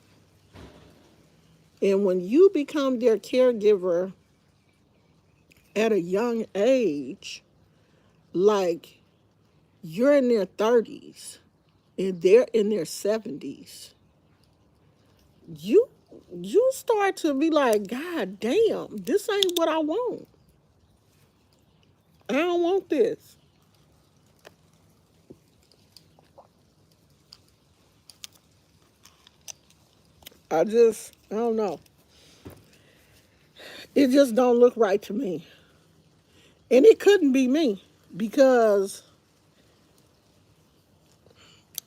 And when you become their caregiver at a young age, like you're in their 30s and they're in their 70s, you you start to be like, God damn, this ain't what I want. I don't want this. I don't know. It just don't look right to me. And it couldn't be me because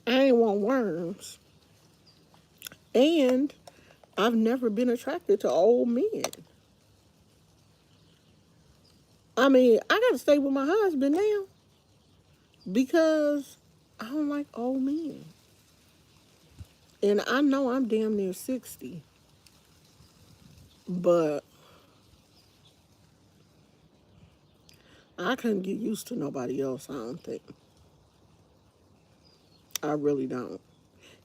I ain't want worms. And I've never been attracted to old men. I mean, I got to stay with my husband now because I don't like old men. And I know I'm damn near 60, but I couldn't get used to nobody else, I don't think. I really don't.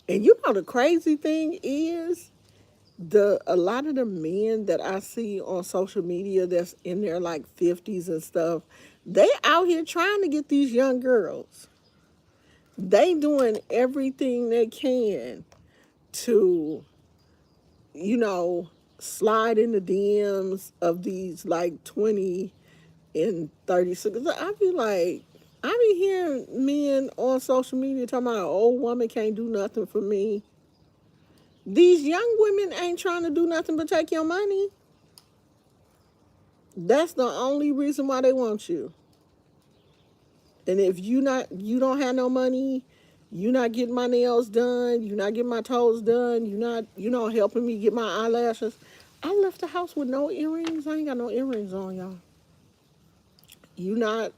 And you know the crazy thing is the a lot of the men that I see on social media that's in their like 50s and stuff, they out here trying to get these young girls. They doing everything they can to, you know, slide in the DMs of these like 20 and 36. I be like, I be hearing men on social media talking about an old woman can't do nothing for me. These young women ain't trying to do nothing but take your money. That's the only reason why they want you. And if you don't have no money, you not getting my nails done, you not getting my toes done, you not, helping me get my eyelashes. I left the house with no earrings. I ain't got no earrings on, y'all. You not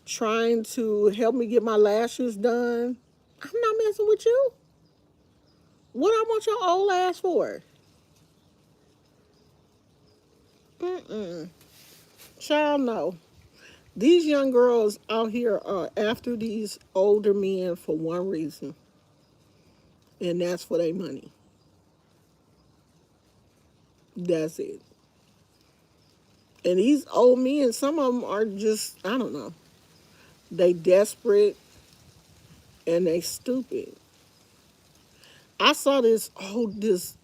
trying to help me get my lashes done. I'm not messing with you. What I want your old ass for? Mm-mm. Child, no. These young girls out here are after these older men for one reason, and that's for their money. That's it. And these old men, some of them are just, I don't know, they desperate and they stupid. I saw this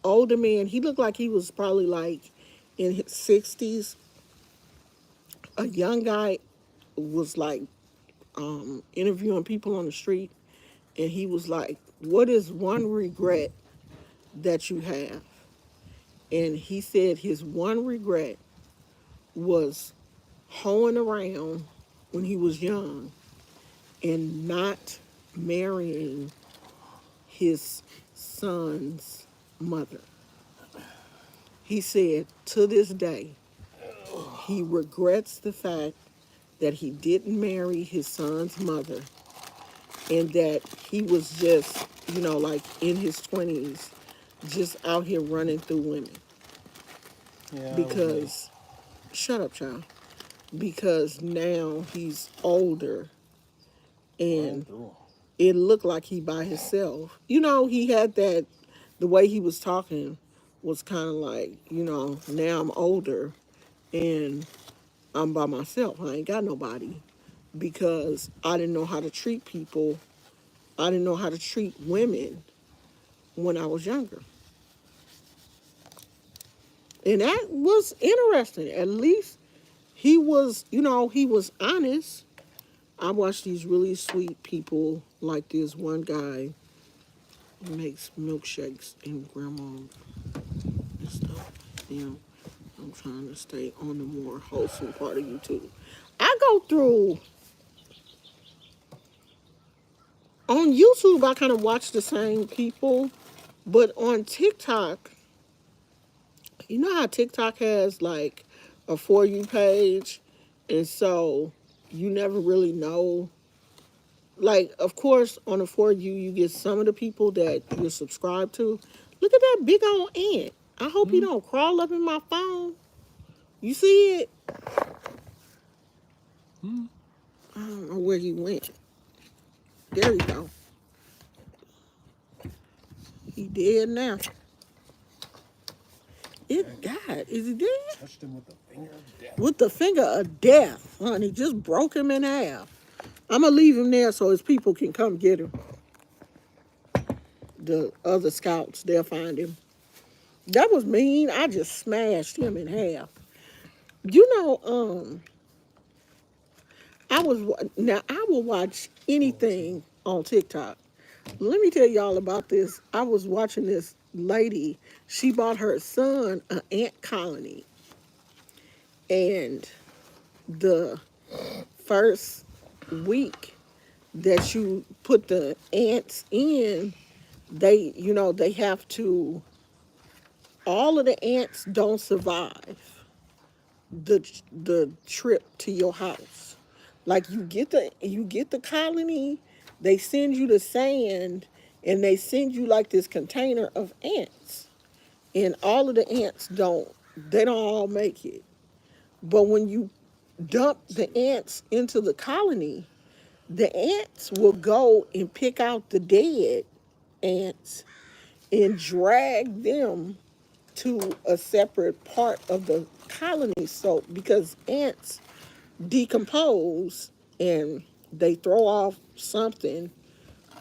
older man. He looked like he was probably like in his 60s. A young guy was like interviewing people on the street, and he was like, "What is one regret that you have?" And he said his one regret was hoeing around when he was young and not marrying his son's mother. He said to this day, he regrets the fact that he didn't marry his son's mother and that he was just, like in his 20s, just out here running through women. Yeah, that was me. Because, shut up, child. Because now he's older Running and through. it looked like he by himself. He had that, the way he was talking was kind of like, now I'm older and I'm by myself. I ain't got nobody because I didn't know how to treat people. I didn't know how to treat women when I was younger. And that was interesting. At least he was honest. I watch these really sweet people like this one guy who makes milkshakes in grandma and stuff. I'm trying to stay on the more wholesome part of YouTube. I go through on YouTube. I kind of watch the same people, but on TikTok, you know how TikTok has like a for you page, and so you never really know. Like, of course, on the for you, you get some of the people that you're subscribed to. Look at that big old ant. I hope he Hmm? don't crawl up in my phone. You see it? Hmm? I don't know where he went. There you go. He dead now. It Dang. God, is he dead? Touched him with the finger of death. With the finger of death, honey. Just broke him in half. I'm gonna leave him there so his people can come get him. The other scouts, they'll find him. That was mean. I just smashed him in half. You know, now I will watch Oh, excuse me. anything on TikTok. Let me tell y'all about this. I was watching this lady. She bought her son an ant colony, and the first week that you put the ants in, they have to. All of the ants don't survive the trip to your house. Like you get the colony, they send you the sand, and they send you like this container of ants. And all of the ants don't all make it. But when you dump the ants into the colony, the ants will go and pick out the dead ants and drag them to a separate part of the colony. So because ants decompose and they throw off something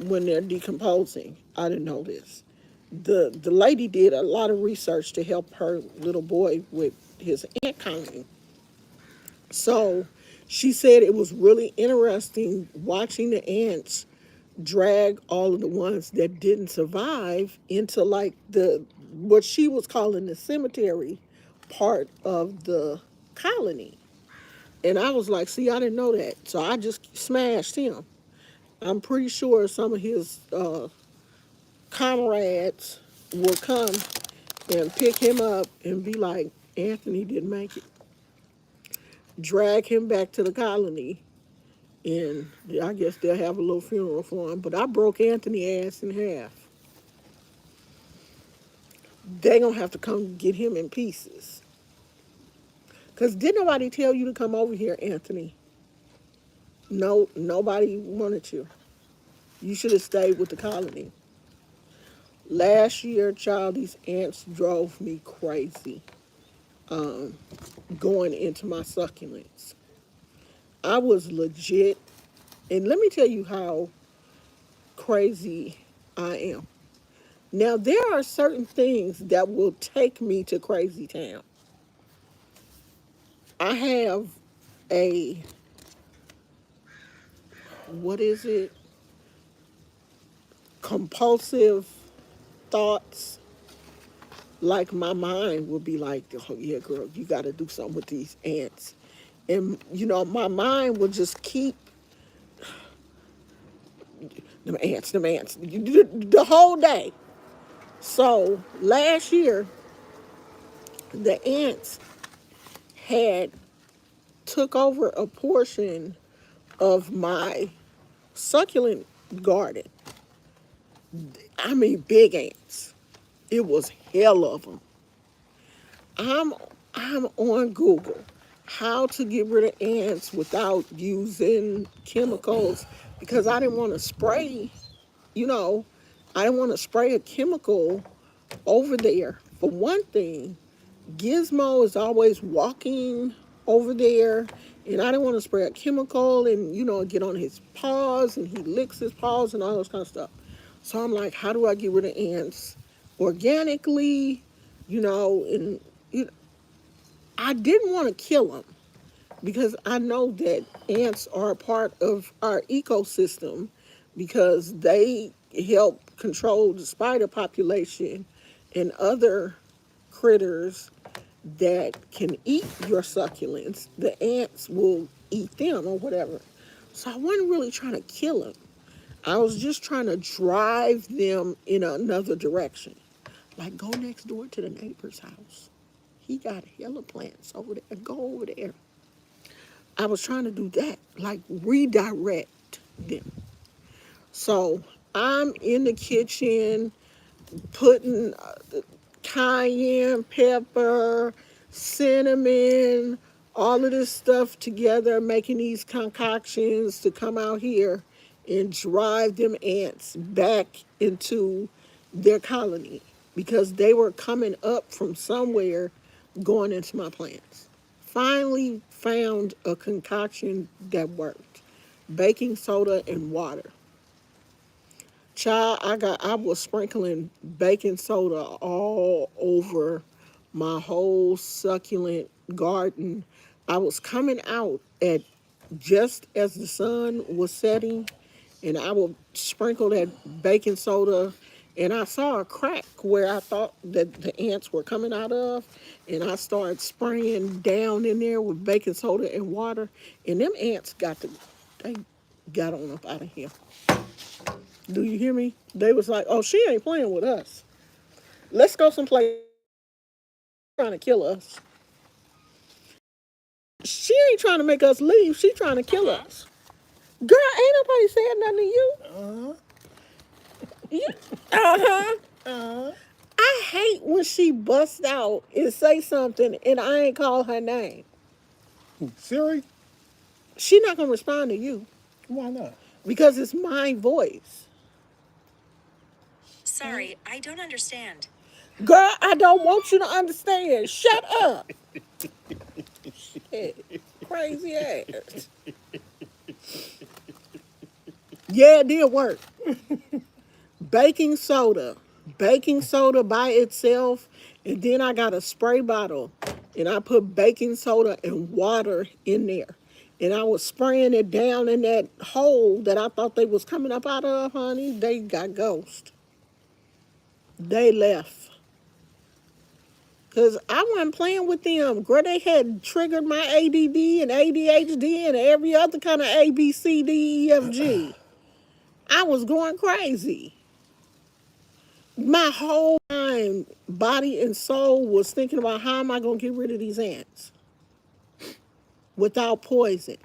when they're decomposing. I didn't know this. The lady did a lot of research to help her little boy with his ant colony. So she said it was really interesting watching the ants drag all of the ones that didn't survive into like the what she was calling the cemetery part of the colony. And I was like, see, I didn't know that. So I just smashed him. I'm pretty sure some of his comrades will come and pick him up and be like, Anthony didn't make it. Drag him back to the colony. And I guess they'll have a little funeral for him. But I broke Anthony's ass in half. They gonna have to come get him in pieces. Cause didn't nobody tell you to come over here, Anthony? No, nobody wanted you. You should have stayed with the colony. Last year, child, these ants drove me crazy. Um, Going into my succulents, I was legit. And let me tell you how crazy I am. Now there are certain things that will take me to crazy town. I have a what is it? Compulsive thoughts. Like my mind would be like, oh yeah, girl, you got to do something with these ants, and my mind would just keep them ants, the whole day. So last year, the ants had took over a portion of my succulent garden. I mean, big ants. It was hell of them. I'm I'm on Google how to get rid of ants without using chemicals because I didn't want to spray, you know, I didn't want to spray a chemical over there. For one thing, Gizmo is always walking over there, and I didn't want to spray a chemical and, get on his paws and he licks his paws and all those kind of stuff. So I'm like, how do I get rid of ants organically? And you know, I didn't want to kill them because I know that ants are a part of our ecosystem because they help control the spider population and other critters that can eat your succulents. The ants will eat them or whatever. So I wasn't really trying to kill them. I was just trying to drive them in another direction. Like go next door to the neighbor's house. He got hella plants over there. Go over there. I was trying to do that, like redirect them. So I'm in the kitchen putting cayenne pepper, cinnamon, all of this stuff together, making these concoctions to come out here and drive them ants back into their colony because they were coming up from somewhere going into my plants. Finally found a concoction that worked. Baking soda and water. Child, I was sprinkling baking soda all over my whole succulent garden. I was coming out at just as the sun was setting, and I would sprinkle that baking soda, and I saw a crack where I thought that the ants were coming out of, and I started spraying down in there with baking soda and water, and them ants they got on up out of here. Do you hear me? They was like, oh, she ain't playing with us. Let's go someplace trying to kill us. She ain't trying to make us leave. She trying to kill us. Girl, ain't nobody said nothing to you. Uh-huh. You uh-huh. Uh-huh. I hate when she busts out and say something and I ain't call her name. Siri? She not gonna respond to you Why not? because it's my voice. Sorry, I don't understand. Girl, I don't want you to understand. Shut up. Shit. Crazy ass. Yeah, it did work. Baking soda. Baking soda by itself. And then I got a spray bottle. And I put baking soda and water in there. And I was spraying it down in that hole that I thought they was coming up out of, honey. They got ghost. They left. Because I wasn't playing with them. Girl, they had triggered my ADD and ADHD and every other kind of A, B, C, D, E, F, G. I was going crazy. My whole mind, body, and soul was thinking about how am I going to get rid of these ants without poison.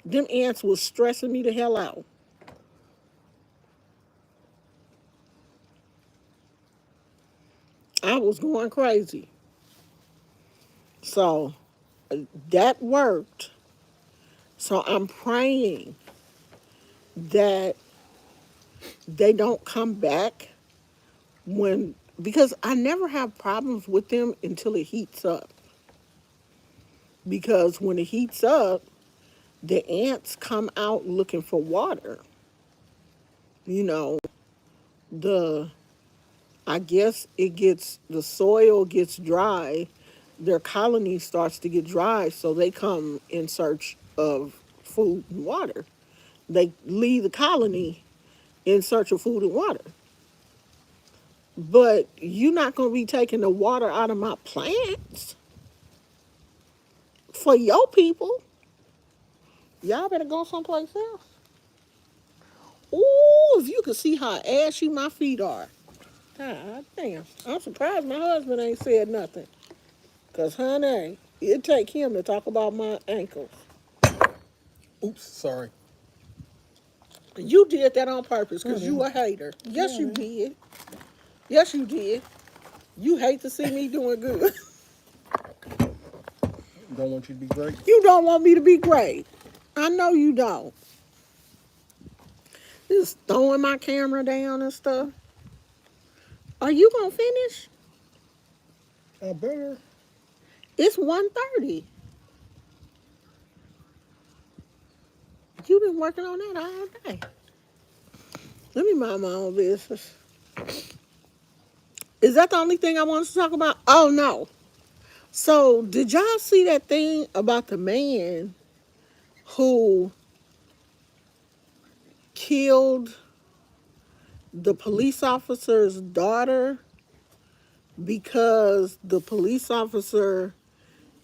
Them ants was stressing me the hell out. I was going crazy. So that worked. So I'm praying that they don't come back when, because I never have problems with them until it heats up. Because when it heats up, the ants come out looking for water. You know, the I guess the soil gets dry, their colony starts to get dry, so they come in search of food and water. They leave the colony in search of food and water. But you're not going to be taking the water out of my plants for your people. Y'all better go someplace else. Ooh, if you could see how ashy my feet are. God damn. I'm surprised my husband ain't said nothing. Because, honey, it'd take him to talk about my ankles. Oops, sorry. You did that on purpose because Mm-hmm. you a hater. Yes, you Mm-hmm. did. Yes, you did. You hate to see me doing good. Don't want you to be great. You don't want me to be great. I know you don't. Just throwing my camera down and stuff. Are you going to finish? I better. It's 1:30. You've been working on that all day. Let me mind my own business. Is that the only thing I wanted to talk about? Oh, no. So, did y'all see that thing about the man who killed the police officer's daughter because the police officer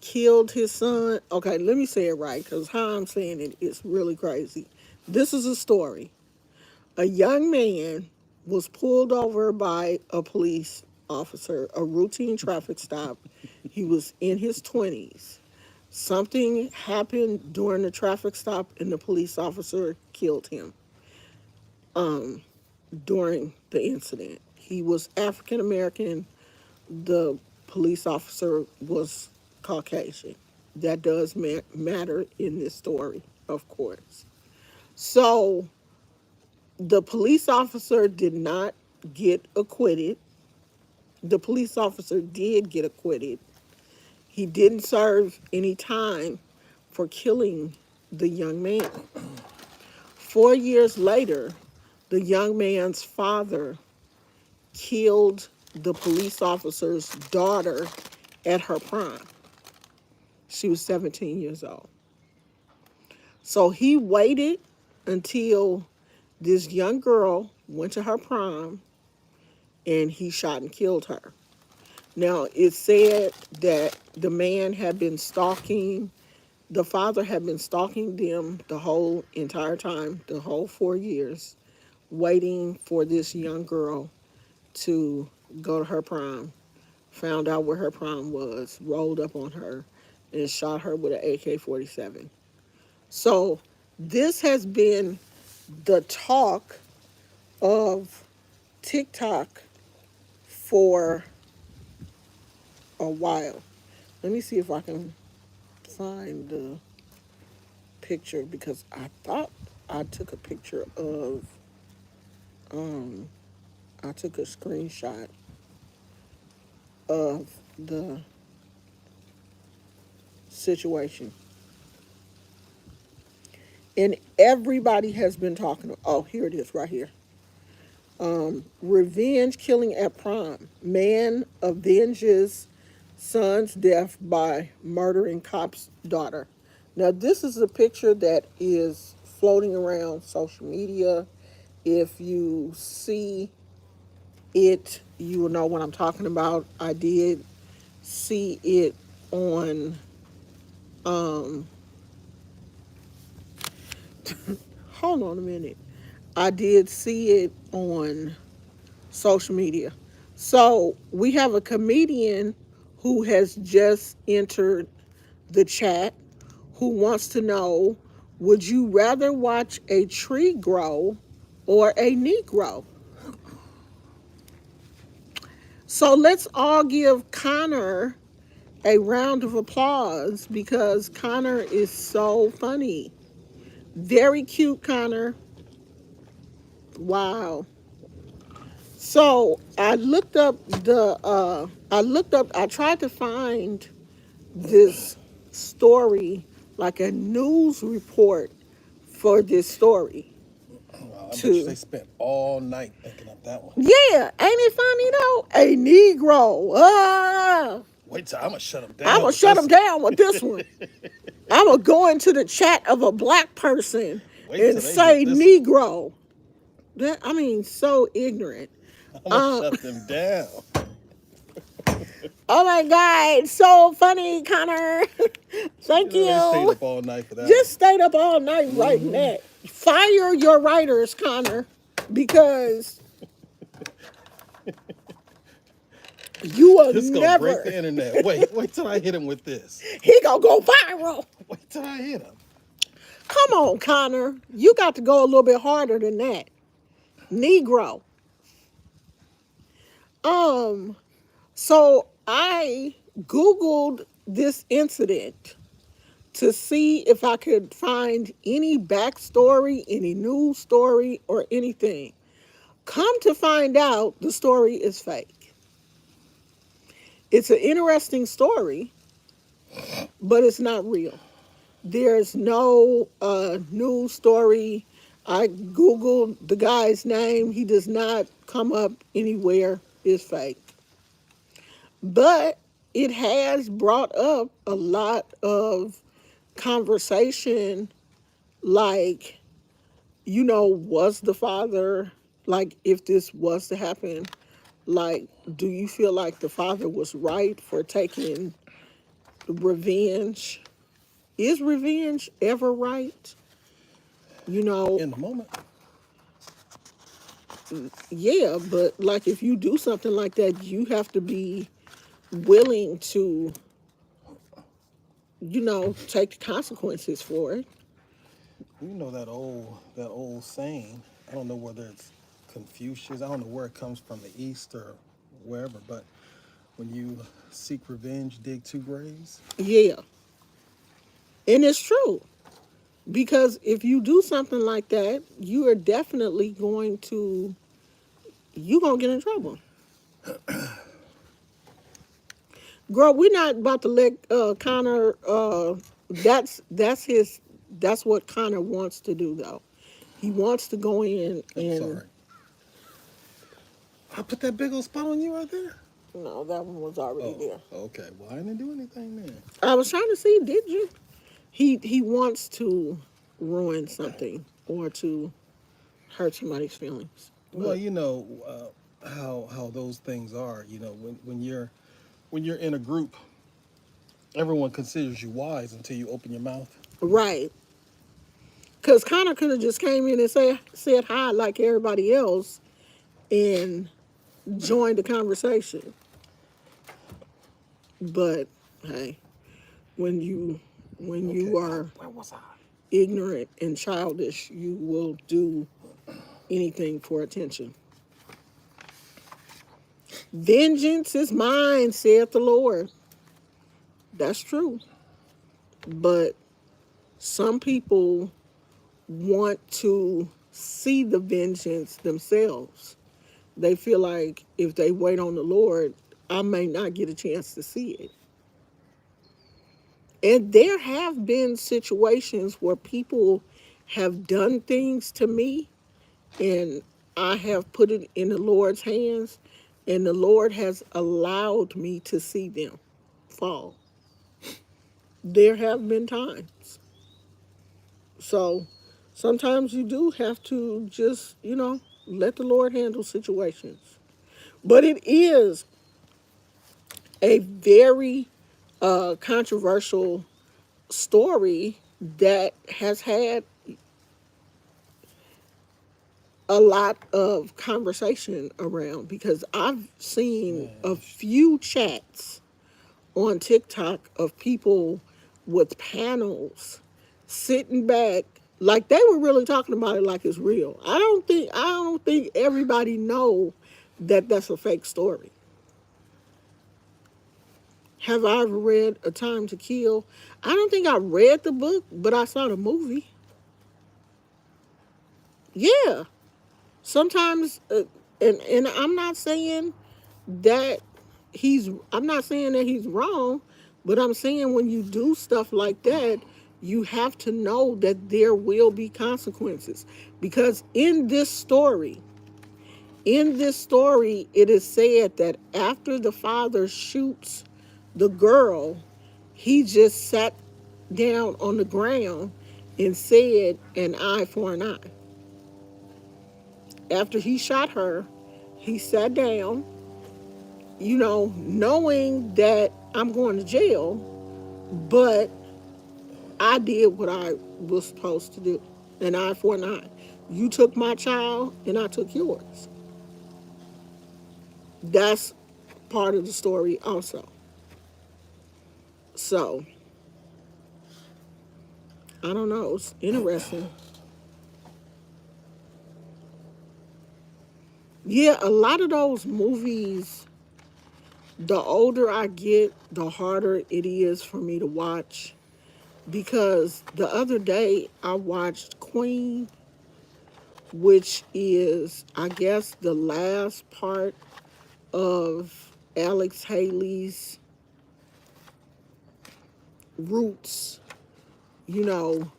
killed his son? Okay, let me say it right because how I'm saying it is really crazy. This is a story. A young man was pulled over by a police officer, a routine traffic stop. He was in his 20s. Something happened during the traffic stop, and the police officer killed him during the incident. He was African American. The police officer was Caucasian. That does matter in this story, of course. So the police officer did not get acquitted. The police officer did get acquitted. He didn't serve any time for killing the young man. 4 years later, the young man's father killed the police officer's daughter at her prime. She was 17 years old. So he waited. until this young girl went to her prom and he shot and killed her. Now, it said that the man had been stalking, the father had been stalking them the whole entire time, the whole 4 years, waiting for this young girl to go to her prom, found out where her prom was, rolled up on her, and shot her with an AK 47. So, this has been the talk of TikTok for a while. Let me see if I can find the picture because I thought I took a picture of, um, I took a screenshot of the situation. And everybody has been talking. Oh, here it is right here. Revenge killing at prom. Man avenges son's death by murdering cop's daughter. Now, this is a picture that is floating around social media. If you see it, you will know what I'm talking about. I did see it on, um, hold on a minute. I did see it on social media. So we have a comedian who has just entered the chat who wants to know, would you rather watch a tree grow or a Negro? So let's all give Connor a round of applause because Connor is so funny. Very cute, Connor. Wow. So I tried to find this story, like a news report for this story. Wow, I bet you they To spent all night thinking up that one. Yeah, ain't it funny though? A Negro. Wait till I'm gonna shut them I'm down gonna with shut this him one. down with this one. I'm gonna go into the chat of a black person Wait and till they get say this one. Negro. That, I mean, so ignorant. I'm gonna Uh, shut them down. oh my God, so funny, Connor. Thank You know they stayed you. up all night for that one. Just stayed up all night writing that. Fire your writers, Connor, because you will This gonna break never. the internet. Wait till I hit him with this. He gonna go viral. Wait till I hit him. Come on, Connor. You got to go a little bit harder than that. Negro. Um, so I Googled this incident to see if I could find any backstory, any news story, or anything. Come to find out, the story is fake. It's an interesting story, but it's not real. There's no news story. I Googled the guy's name. He does not come up anywhere. It's fake. But it has brought up a lot of conversation, like, was the father, like, if this was to happen, like, do you feel like the father was right for taking revenge? Is revenge ever right? You know, In the moment, yeah, but like if you do something like that, you have to be willing to, take the consequences for it. you know that old saying. I don't know whether it's Confucius. I don't know where it comes from, the East or wherever. But when you seek revenge, dig two graves. Yeah. And it's true. Because if you do something like that, you are definitely you gonna get in trouble. Girl, we're not about to let Connor that's what Connor wants to do though. He wants to go in I'm and sorry. I put that big old spot on you right there. no, that one was already Oh, there. okay. Well, I didn't do anything then. I was trying to see, did you? He wants to ruin something. or to hurt somebody's feelings. Well, But how those things are. When you're in a group, everyone considers you wise until you open your mouth. right, because Connor could have just came in and said hi like everybody else and joined the conversation. But hey, when you when Okay, you are where was I? ignorant and childish, you will do anything for attention. Vengeance is mine, saith the Lord. That's true. But some people want to see the vengeance themselves. They feel like if they wait on the Lord, I may not get a chance to see it. And there have been situations where people have done things to me and I have put it in the Lord's hands, and the Lord has allowed me to see them fall. There have been times. So sometimes you do have to just, let the Lord handle situations. But it is a very controversial story that has had a lot of conversation around because I've seen a Man, few chats on TikTok of people with panels sitting back like they were really talking about it like it's real. I don't think everybody know that that's a fake story. Have I ever read A Time to Kill? I don't think I read the book, but I saw the movie. Yeah. Sometimes and I'm not saying that I'm not saying that he's wrong, but I'm saying when you do stuff like that, you have to know that there will be consequences. Because in this story, it is said that after the father shoots the girl, he just sat down on the ground and said an eye for an eye. After he shot her, he sat down, knowing that I'm going to jail, but I did what I was supposed to do. An eye for an eye. You took my child and I took yours. That's part of the story also. So, I don't know. It's interesting. Yeah, a lot of those movies, the older I get, the harder it is for me to watch. Because the other day I watched Queen, which is, I guess, the last part of Alex Haley's Roots. You know,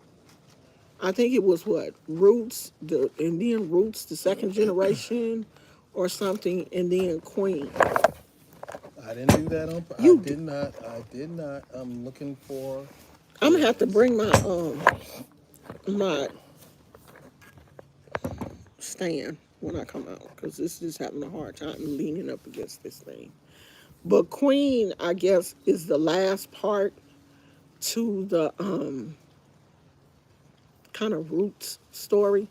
I think it was what Roots, the Indian Roots, the second generation, or something, and then Queen. I didn't do that on. I You, did not. I did not. I'm looking for I'm gonna have to this. bring my stand when I come out because this is having a hard time leaning up against this thing. But Queen, I guess, is the last part to the kind of roots story,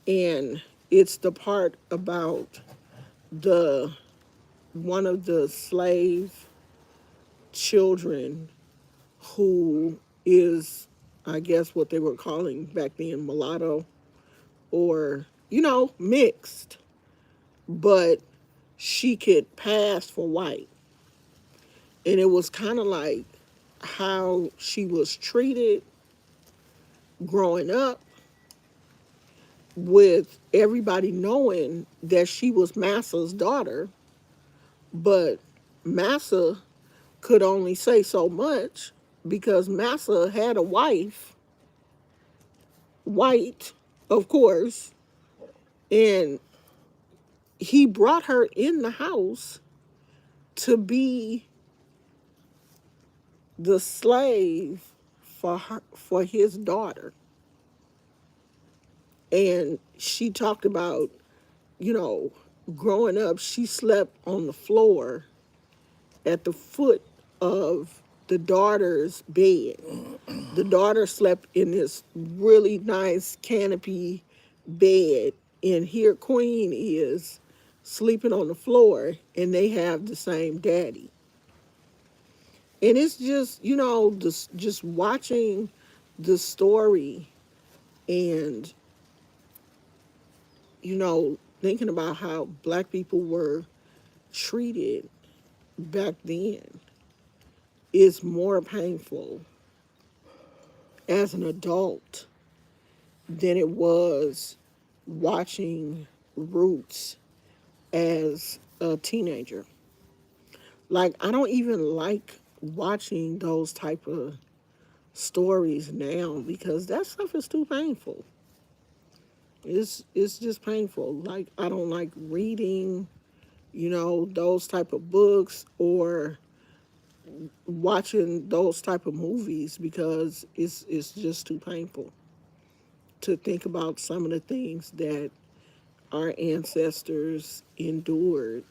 and it's the part about the one of the slave children who is, I guess, what they were calling back then mulatto or mixed, but she could pass for white, and it was kind of like how she was treated growing up with everybody knowing that she was Massa's daughter, but Massa could only say so much because Massa had a wife, white, of course, and he brought her in the house to be the slave for his daughter. And she talked about, you know, growing up, she slept on the floor at the foot of the daughter's bed. The daughter slept in this really nice canopy bed, and here Queen is sleeping on the floor, and they have the same daddy. And it's just, this, just watching the story and, thinking about how black people were treated back then is more painful as an adult than it was watching Roots as a teenager. Like, I don't even like watching those type of stories now because that stuff is too painful. It's just painful. Like, I don't like reading, those type of books or watching those type of movies because it's just too painful to think about some of the things that our ancestors endured.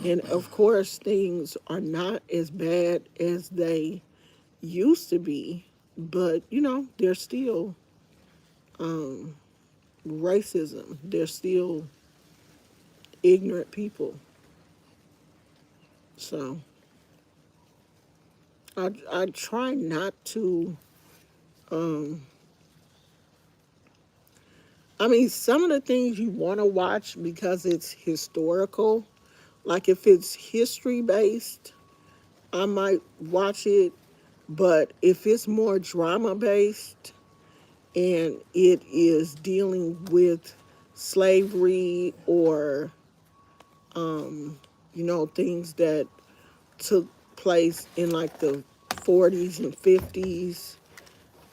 And of course, things are not as bad as they used to be, but there's still racism. There's still ignorant people. So I try not to. Um, I mean, some of the things you want to watch because it's historical. Like if it's history based, I might watch it. But if it's more drama based and it is dealing with slavery or, things that took place in like the 40s and 50s,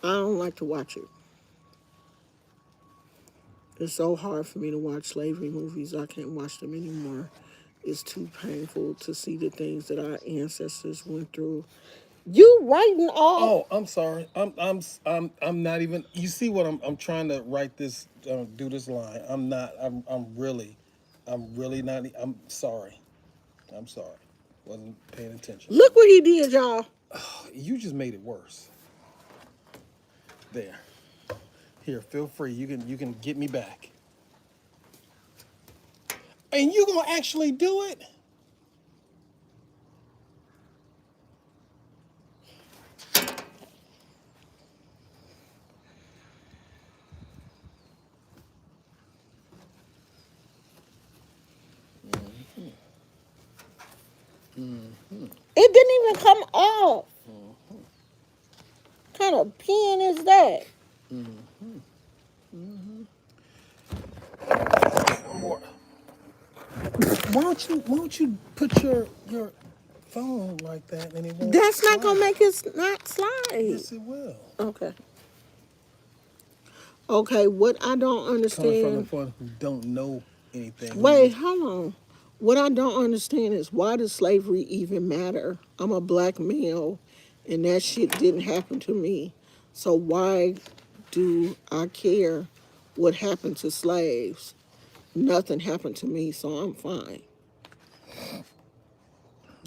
I don't like to watch it. It's so hard for me to watch slavery movies. I can't watch them anymore. It's too painful to see the things that our ancestors went through. You writing all? Oh, I'm sorry. I'm not even. You see what I'm trying to write this, do this line. I'm not. I'm really not. I'm sorry. I'm sorry. Wasn't paying attention. Look what he did, y'all. You just made it worse. There. Here, feel free. You can get me back. And you gonna actually do it? It didn't even come off. What kind of pen is that? More. Why don't you put your phone like that and it won't That's not gonna slide? make it not slide. Yes, it will. Okay. Okay, what I don't Coming from the understand. one who don't know anything, who Wait, you hold on. What I don't understand is why does slavery even matter? I'm a black male and that shit didn't happen to me. So why do I care what happened to slaves? Nothing happened to me, so I'm fine.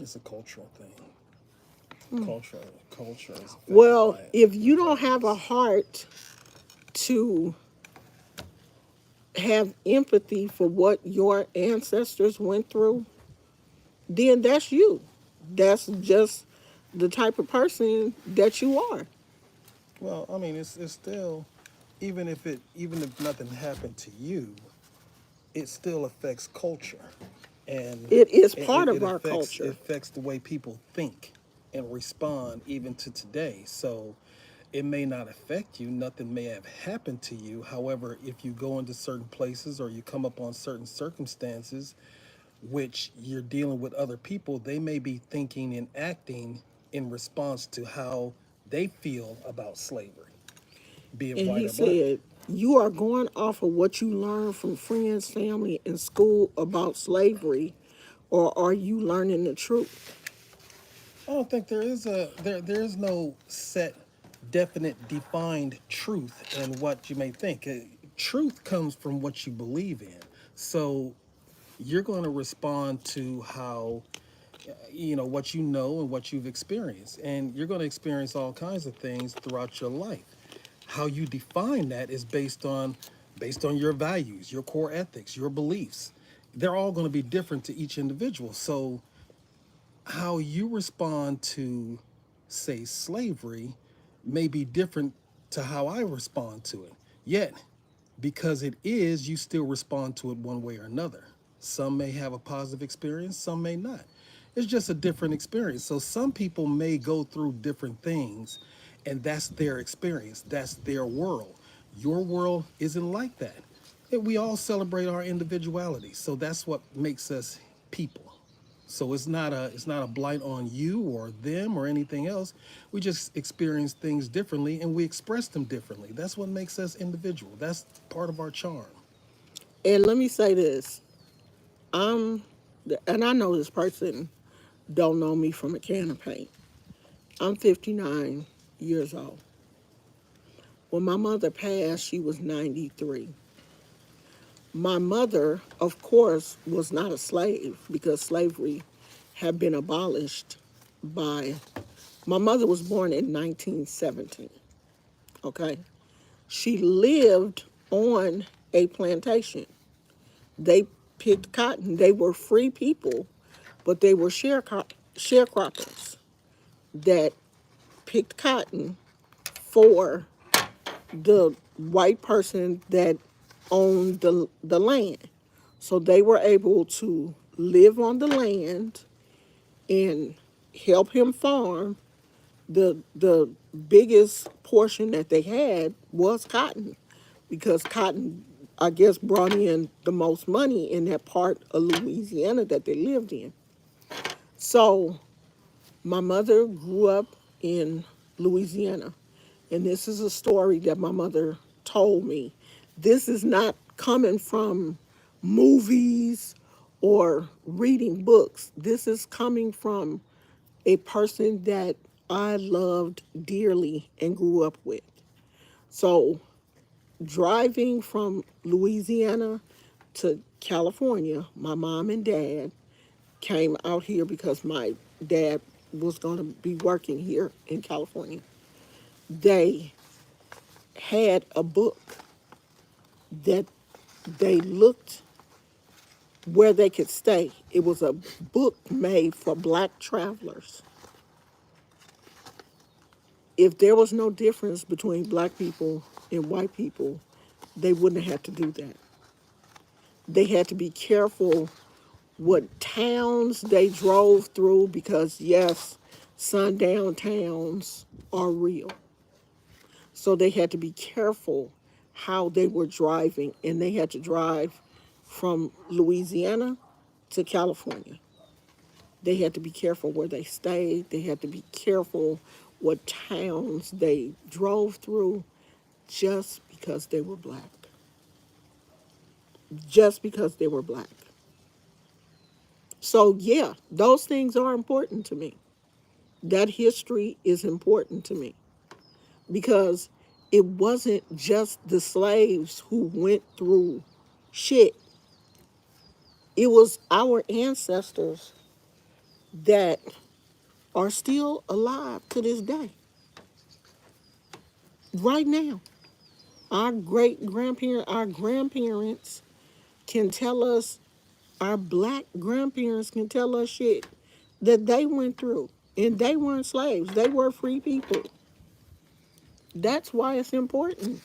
it's a cultural thing. Culture is affected Well, by it if you don't have a regardless. heart to have empathy for what your ancestors went through, then that's you. That's just the type of person that you are. Well, I mean, it's still, even if nothing happened to you, it still affects culture, and It is it, part it of it our affects it culture. affects the way people think and respond even to today. So it may not affect you. Nothing may have happened to you. However, if you go into certain places or you come up on certain circumstances, which you're dealing with other people, they may be thinking and acting in response to how they feel about slavery, be it And white he or black. said, you are going off of what you learned from friends, family, and school about slavery, or are you learning the truth? I don't think there is no set, definite, defined truth in what you may think. truth comes from what you believe in. So you're going to respond to how, what you know and what you've experienced. And you're going to experience all kinds of things throughout your life. How you define that is based on your values, your core ethics, your beliefs. They're all going to be different to each individual. So how you respond to, say, slavery may be different to how I respond to it. Yet, because it is, you still respond to it one way or another. Some may have a positive experience, some may not. It's just a different experience. So some people may go through different things, and that's their experience, that's their world. Your world isn't like that. And we all celebrate our individuality. So that's what makes us people. So it's not a blight on you or them or anything else. We just experience things differently and we express them differently. That's what makes us individual. That's part of our charm. And let me say this. I'm, and I know this person don't know me from a can of paint. I'm 59 years old. When my mother passed, she was 93. My mother, of course, was not a slave because slavery had been abolished by, my mother was born in 1917, okay? She lived on a plantation. They picked cotton. They were free people, but they were sharecroppers that picked cotton for the white person that owned the land. So they were able to live on the land and help him farm. The biggest portion that they had was cotton because cotton, I guess, brought in the most money in that part of Louisiana that they lived in. So my mother grew up in Louisiana, and this is a story that my mother told me. This is not coming from movies or reading books. This is coming from a person that I loved dearly and grew up with. So, driving from Louisiana to California, my mom and dad came out here because my dad was going to be working here in California. They had a book that they looked where they could stay. It was a book made for black travelers. If there was no difference between black people and white people, they wouldn't have to do that. They had to be careful what towns they drove through because, yes, sundown towns are real. So they had to be careful how they were driving, and they had to drive from Louisiana to California. They had to be careful where they stayed. They had to be careful what towns they drove through just because they were black. Just because they were black. So, yeah, those things are important to me. That history is important to me because it wasn't just the slaves who went through shit. It was our ancestors that are still alive to this day, right now. Our great grandparents, our grandparents can tell us, our black grandparents can tell us shit that they went through. And they weren't slaves, they were free people. That's why it's important.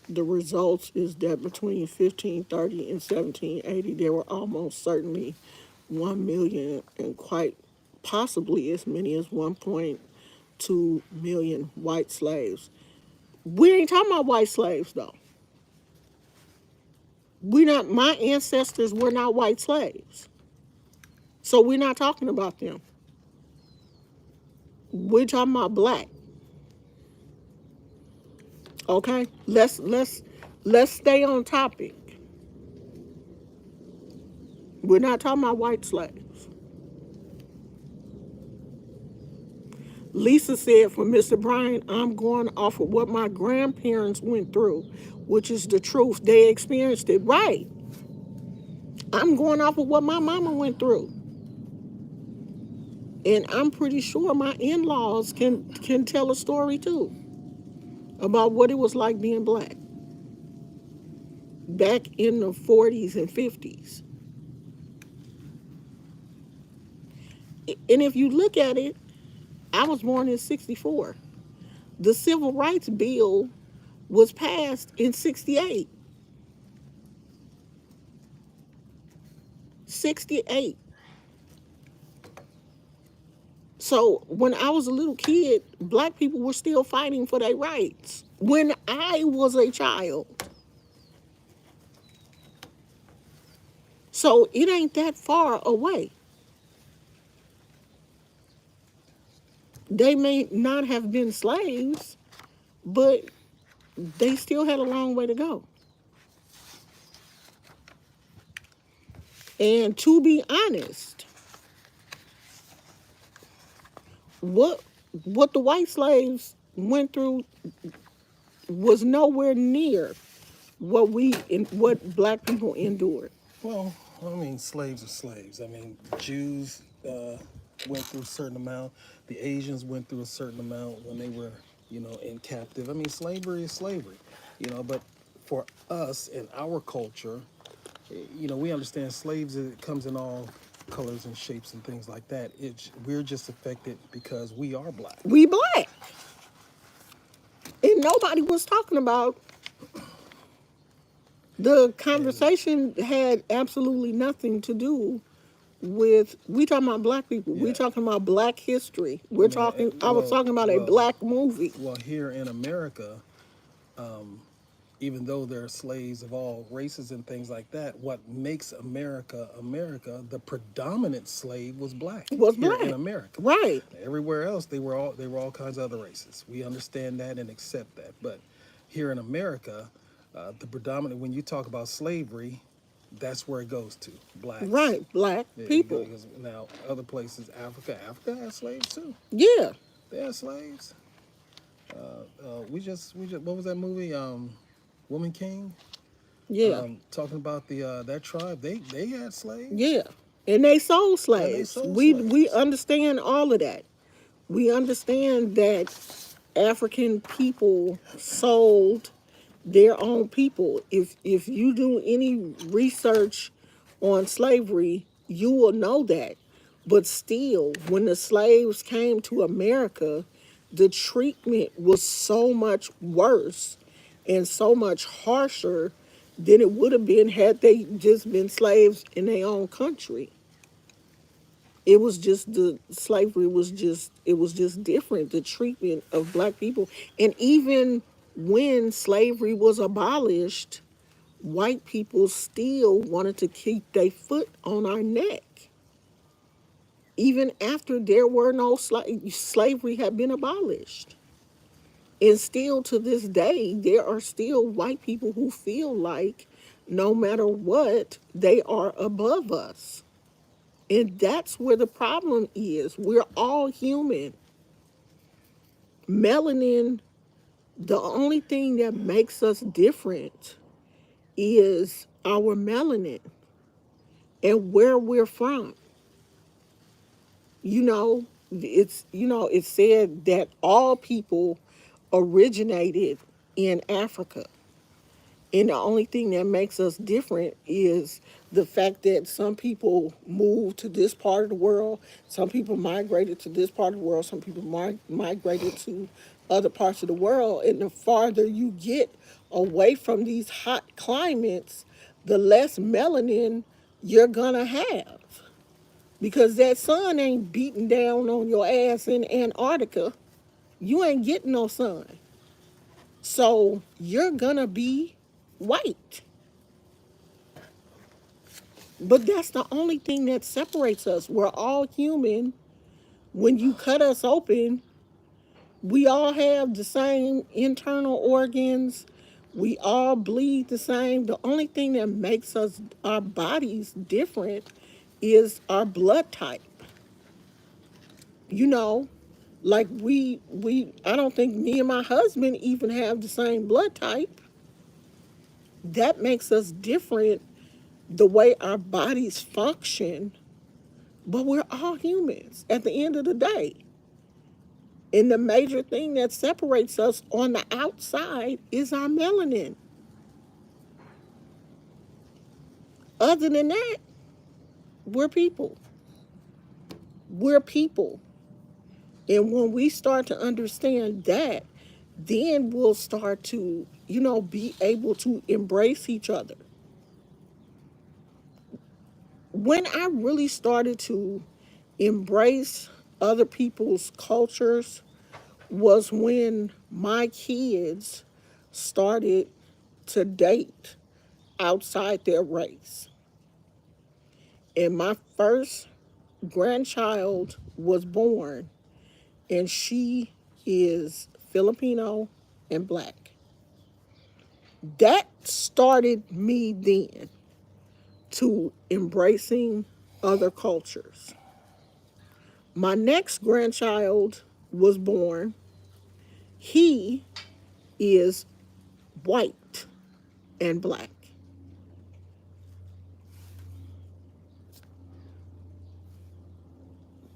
The results is that between 1530 and 1780, there were almost certainly 1 million and quite possibly as many as 1.2 million white slaves. We ain't talking about white slaves though. My ancestors were not white slaves. So we're not talking about them. We're talking about black. Okay? Let's stay on topic. We're not talking about white slaves. Lisa said for Mr. Bryan, I'm going off of what my grandparents went through, which is the truth. They experienced it. Right. I'm going off of what my mama went through. And I'm pretty sure my in-laws can tell a story too about what it was like being black back in the 40s and 50s. And if you look at it, I was born in 64. The Civil Rights Bill was passed in 68. 68. So when I was a little kid, black people were still fighting for their rights. When I was a child. So it ain't that far away. They may not have been slaves, but they still had a long way to go. And to be honest, what what the white slaves went through was nowhere near what black people endured. Well, I mean, slaves are slaves. I mean, Jews went through a certain amount. The Asians went through a certain amount when they were, in captive. I mean, slavery is slavery, But for us in our culture, we understand slaves. It comes in all colors and shapes and things like that. We're just affected because we are black. We black. And nobody was talking about the And conversation had absolutely nothing to do with we talking about black people. We're yeah, talking about black history. I We're mean, talking I was talking about a black movie. well, here in America, even though there are slaves of all races and things like that, what makes America America, the predominant slave was black Was here in black. America. Right. Everywhere else, they were all kinds of other races. We understand that and accept that. But here in America, the predominant when you talk about slavery, that's where it goes to blacks. Right. Black It people. goes, now other places, Africa has slaves too. Yeah. They had slaves. We just what was that movie? Woman King. Yeah. Talking about the that tribe. They had slaves. Yeah. And they sold And they slaves. sold We slaves. understand all of that. We understand that African people sold their own people. If you do any research on slavery, you will know that. But still, when the slaves came to America, the treatment was so much worse and so much harsher than it would have been had they just been slaves in their own country. It was just the slavery was just it was just different, the treatment of black people. And even when slavery was abolished, white people still wanted to keep their foot on our neck. Even after there were no slavery had been abolished. And still to this day, there are still white people who feel like no matter what, they are above us. And that's where the problem is. We're all human. Melanin, the only thing that makes us different is our melanin and where we're from. It's said that all people originated in Africa. And the only thing that makes us different is the fact that some people moved to this part of the world, some people migrated to this part of the world, some people migrated to other parts of the world. And the farther you get away from these hot climates, the less melanin you're gonna have. Because that sun ain't beating down on your ass in Antarctica. You ain't getting no sun. So you're gonna be white. But that's the only thing that separates us. We're all human. When you cut us open, we all have the same internal organs. We all bleed the same. The only thing that makes us our bodies different is our blood type. You know, Like I don't think me and my husband even have the same blood type. That makes us different, the way our bodies function, but we're all humans at the end of the day. And the major thing that separates us on the outside is our melanin. Other than that, we're people. We're people. And when we start to understand that, then we'll start to, be able to embrace each other. When I really started to embrace other people's cultures was when my kids started to date outside their race. And my first grandchild was born, and she is Filipino and black. That started me then to embracing other cultures. My next grandchild was born. He is white and black.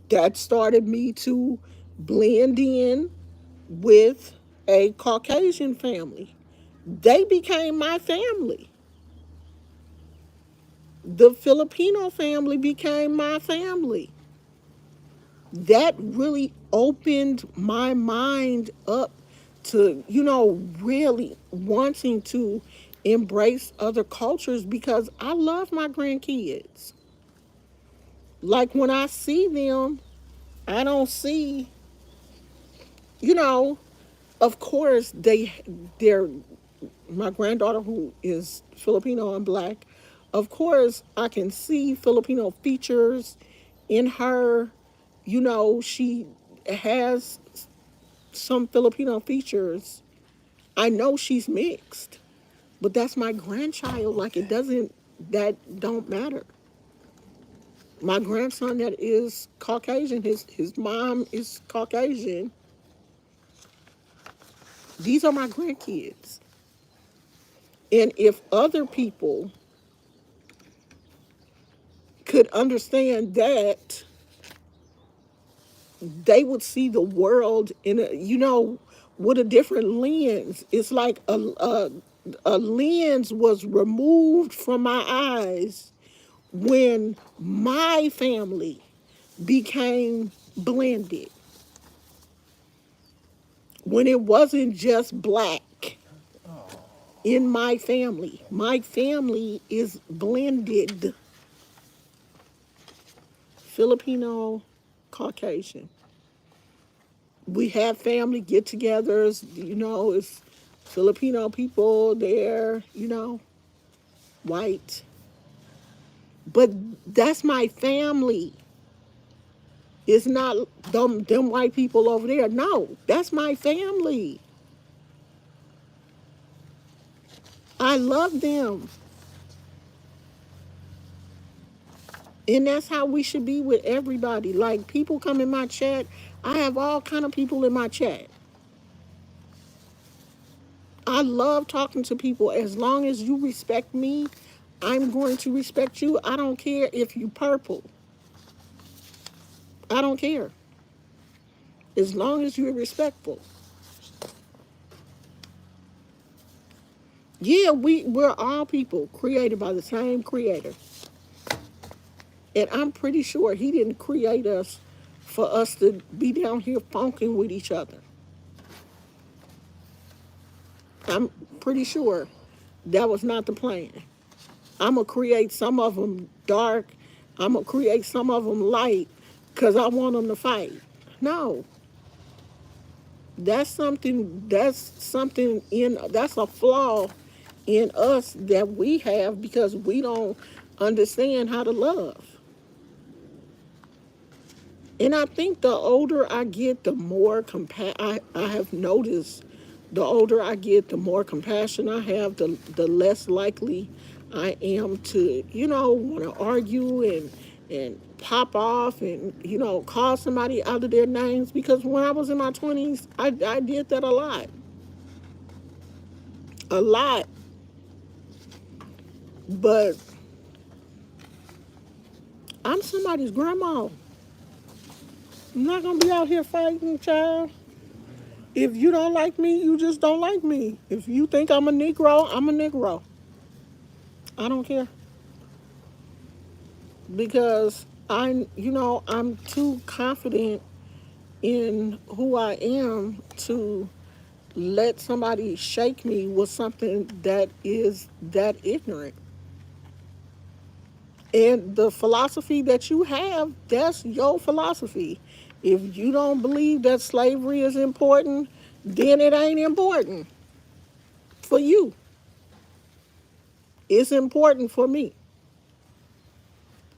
That started me to blend in with a Caucasian family. They became my family. The Filipino family became my family. That really opened my mind up to, really wanting to embrace other cultures because I love my grandkids. Like when I see them, I don't see, you know, of course they're my granddaughter who is Filipino and black. Of course, I can see Filipino features in her. She has some Filipino features. I know she's mixed, but that's my grandchild. Like that don't matter. My grandson that is Caucasian, his mom is Caucasian. These are my grandkids. And if other people could understand that, they would see the world in with a different lens. It's like a lens was removed from my eyes when my family became blended, when it wasn't just black in my family. My family is blended, Filipino, Caucasian. We have family get-togethers, it's Filipino people there, white. But that's my family. It's not them white people over there. No, that's my family. I love them. And that's how we should be with everybody. Like people come in my chat. I have all kind of people in my chat. I love talking to people. As long as you respect me, I'm going to respect you. I don't care if you purple. I don't care. As long as you're respectful. Yeah, we're all people created by the same creator. And I'm pretty sure he didn't create us for us to be down here funking with each other. I'm pretty sure that was not the plan. I'm going to create some of them dark. I'm going to create some of them light because I want them to fight. No. That's a flaw in us that we have because we don't understand how to love. And I think the older I get, the more I have noticed, the older I get, the more compassion I have, the less likely I am to, want to argue and pop off and, call somebody out of their names, because when I was in my 20s, I did that a lot. A lot. But I'm somebody's grandma. I'm not going to be out here fighting, child. If you don't like me, you just don't like me. If you think I'm a Negro, I'm a Negro. I don't care. Because I'm too confident in who I am to let somebody shake me with something that is that ignorant. And the philosophy that you have, that's your philosophy. If you don't believe that slavery is important, then it ain't important for you. It's important for me.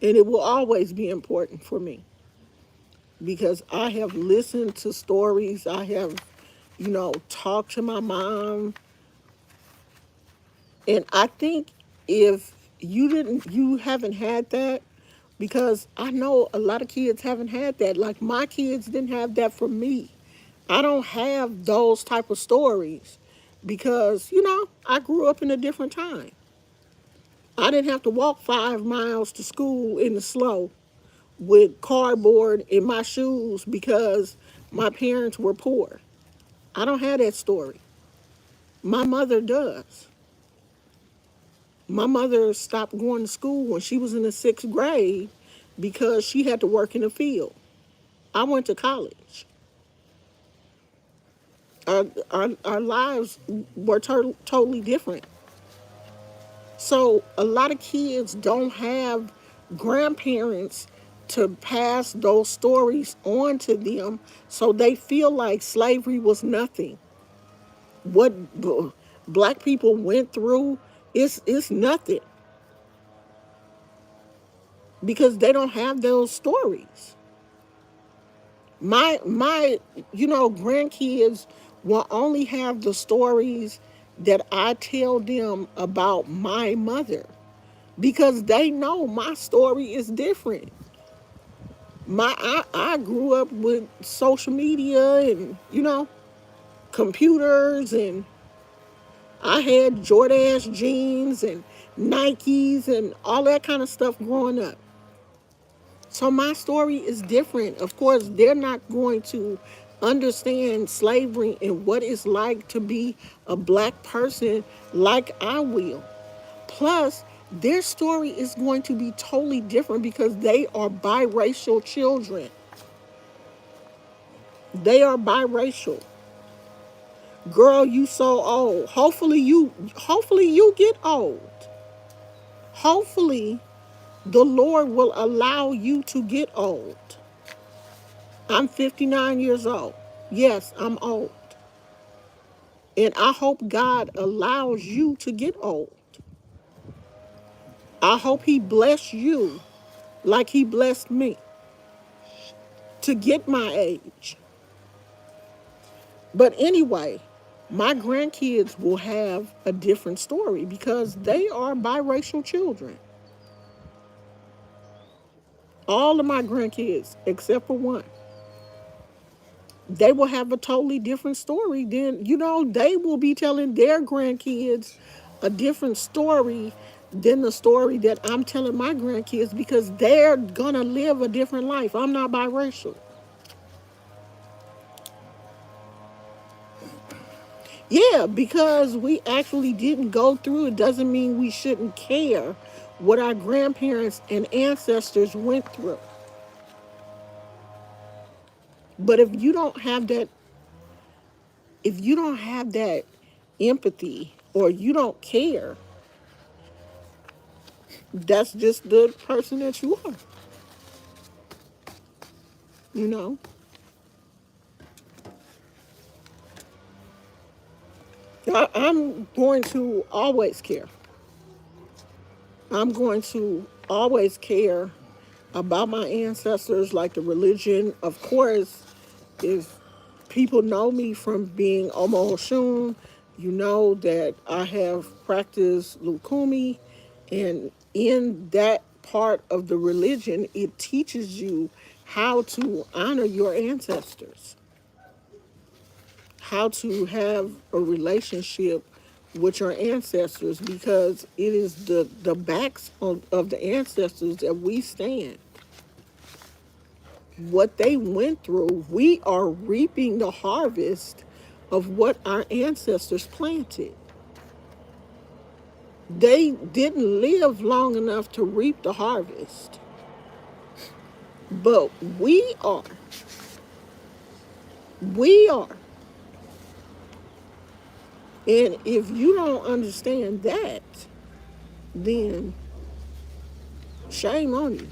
And it will always be important for me, because I have listened to stories. I have, talked to my mom. And I think if you haven't had that, because I know a lot of kids haven't had that. Like, my kids didn't have that from me. I don't have those type of stories because, I grew up in a different time. I didn't have to walk 5 miles to school in the snow with cardboard in my shoes because my parents were poor. I don't have that story. My mother does. My mother stopped going to school when she was in the 6th grade because she had to work in the field. I went to college. Our lives were totally different. So a lot of kids don't have grandparents to pass those stories on to them, so they feel like slavery was nothing. What black people went through is nothing, because they don't have those stories. My grandkids will only have the stories that I tell them about my mother, because they know my story is different. I grew up with social media and computers, and I had Jordache jeans and Nikes and all that kind of stuff growing up. So my story is different. Of course, they're not going to understand slavery and what it's like to be a black person like I will. Plus, their story is going to be totally different because they are biracial children. They are biracial. Girl, you so old. Hopefully you get old. Hopefully the Lord will allow you to get old. I'm 59 years old. Yes, I'm old. And I hope God allows you to get old. I hope He bless you like He blessed me to get my age. But anyway, my grandkids will have a different story because they are biracial children. All of my grandkids, except for one, they will have a totally different story. Then, they will be telling their grandkids a different story than the story that I'm telling my grandkids, because they're gonna live a different life. I'm not biracial. Yeah, because we actually didn't go through it doesn't mean we shouldn't care what our grandparents and ancestors went through. But if you don't have that empathy, or you don't care, that's just the person that you are. You know, I'm going to always care. I'm going to always care about my ancestors, like the religion. Of course, if people know me from being Omo Oshun, you know that I have practiced Lukumi, and in that part of the religion. It teaches you how to honor your ancestors, how to have a relationship with your ancestors, because it is the backs of the ancestors that we stand. What they went through, we are reaping the harvest of what our ancestors planted. They didn't live long enough to reap the harvest, but we are. We are. And if you don't understand that, then shame on you.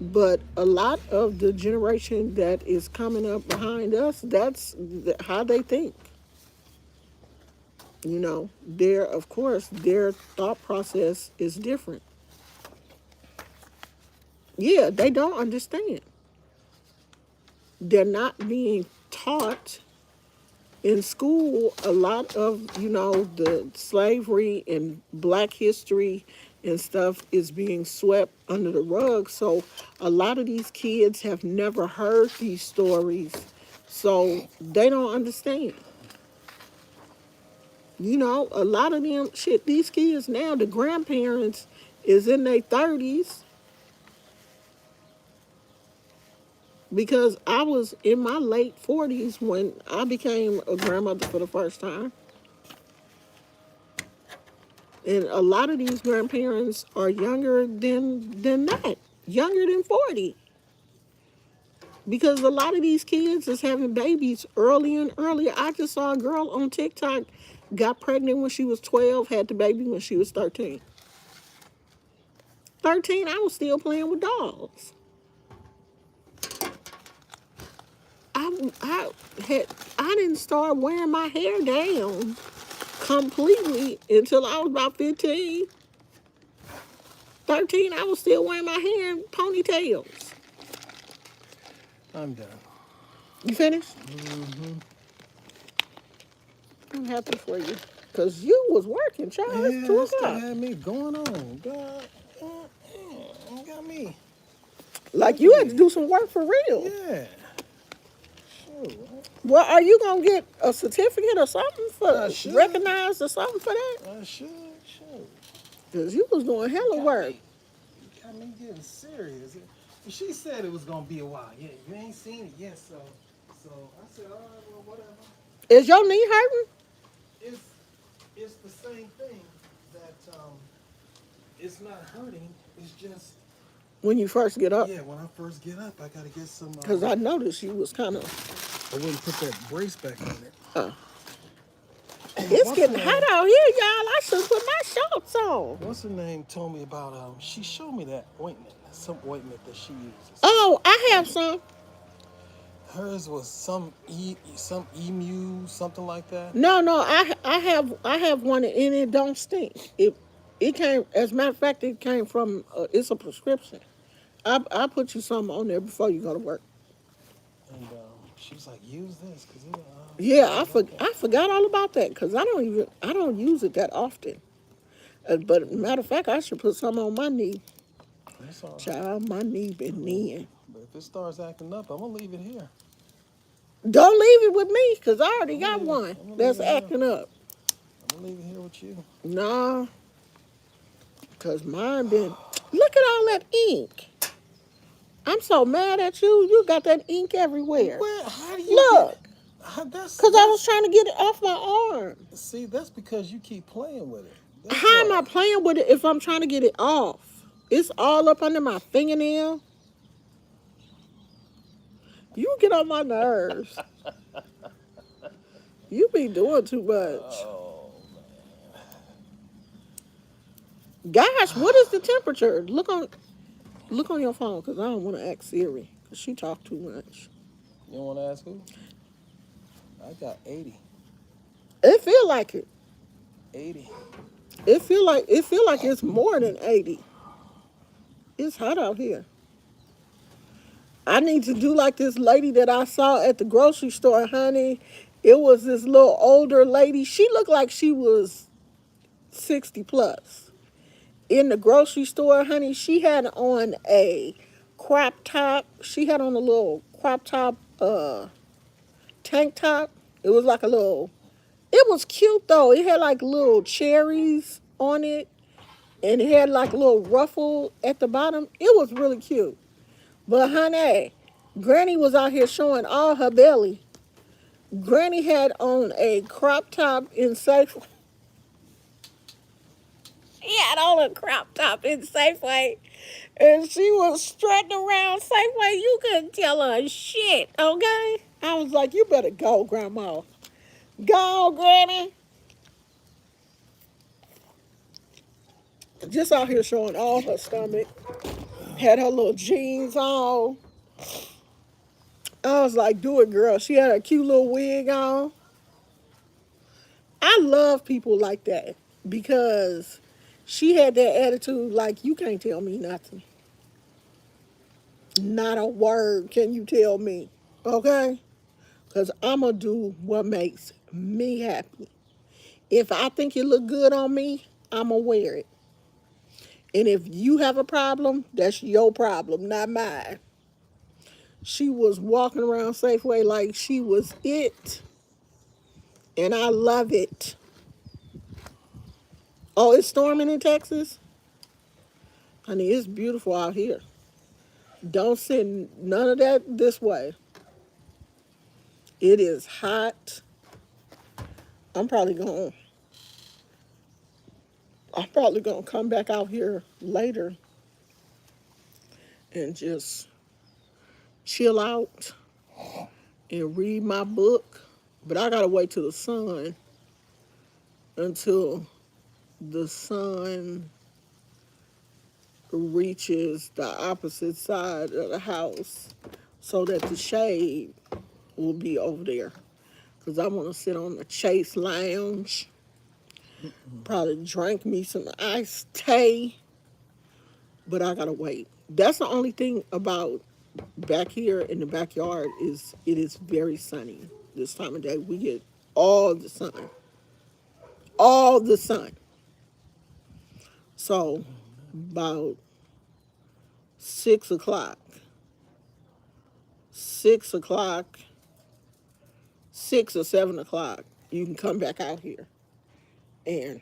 But a lot of the generation that is coming up behind us, that's how they think. Of course, their thought process is different. Yeah, they don't understand. They're not being taught in school a lot of, the slavery and black history and stuff is being swept under the rug. So a lot of these kids have never heard these stories. So they don't understand. A lot of them, shit, these kids now, the grandparents is in their 30s, because I was in my late 40s when I became a grandmother for the first time. And a lot of these grandparents are younger than that, younger than 40. Because a lot of these kids is having babies early and earlier. I just saw a girl on TikTok got pregnant when she was 12, had the baby when she was 13. 13, I was still playing with dolls. I had I didn't start wearing my hair down completely until I was about 15. 13, I was still wearing my hair in ponytails. I'm done. You finished? Mm-hmm. I'm happy for you. Because you was working, child. Yeah, It's 2 that stuff o'clock. had me going on. God, got me. Like you had to do some work for real. Yeah. Shoot. Well, are you going to get a certificate or something I for should. recognized or something for that? I should. Shoot. Because you was doing hella work. You got me getting serious. She said it was gonna be a while. Yeah, you ain't seen it yet, so I said, all right, well, whatever. Is your knee hurting? It's the same thing that it's not hurting. It's just When you first get up? yeah. When I first get up, I gotta get some. Because I noticed you was kind of... I wouldn't put that brace back on it. It's getting hot out here, y'all. I should put my shorts on. What's her name? Told me about she showed me that ointment, some ointment that she uses. Oh, I have some. Hers was some emu, something like that. No, I have one and it don't stink. It came, as a matter of fact, it came from it's a prescription. I put you something on there before you go to work. And she was like, use this because Yeah, I forgot all about that because I don't use it that often. But matter of fact, I should put some on my knee. That's all right. Child, my knee been kneeing. But if it starts acting up, I'm gonna leave it here. Don't leave it with me because I already got one that's acting up. I'm gonna leave it here with you. Nah, because mine been... Look at all that ink. I'm so mad at you. You got that ink everywhere. Where? How do you Look. That's Because I was trying to get it off my arm. See, that's because you keep playing with it. That's How am why. I playing with it if I'm trying to get it off? It's all up under my fingernail. You get on my nerves. You be doing too much. Oh man. Gosh, what is the temperature? Look on your phone because I don't want to ask Siri because she talk too much. You don't want to ask who? I got 80. It feel like it. 80. It feel like it's more than 80. It's hot out here. I need to do like this lady that I saw at the grocery store, honey. It was this little older lady. She looked like she was 60 plus. in the grocery store, honey, she had on a crop top. She had on a little crop top tank top. It was like a little, it was cute though. It had like little cherries on it and it had like a little ruffle at the bottom. It was really cute. But honey, Granny was out here showing all her belly. Granny had on a crop top in Safeway. She had on a crop top in Safeway. And she was strutting around Safeway. You couldn't tell her shit, okay? I was like, you better go, Grandma. Go, Granny. Just out here showing all her stomach. Had her little jeans on. I was like, do it, girl. She had a cute little wig on. I love people like that because she had that attitude like, you can't tell me nothing. Not a word can you tell me, okay? Because I'm going to do what makes me happy. If I think it look good on me, I'm going to wear it. And if you have a problem, that's your problem, not mine. She was walking around Safeway like she was it. And I love it. Oh, it's storming in Texas? Honey, it's beautiful out here. Don't send none of that this way. It is hot. I'm probably going I'm probably going to come back out here later and just chill out and read my book. But I got to wait till the sun until the sun reaches the opposite side of the house so that the shade will be over there. Because I want to sit on the Chase Lounge, probably drink me some iced tea, but I got to wait. That's the only thing about back here in the backyard is it is very sunny this time of day. We get all the sun. All the sun. So about 6 o'clock, 6 o'clock, 6 or 7 o'clock, you can come back out here and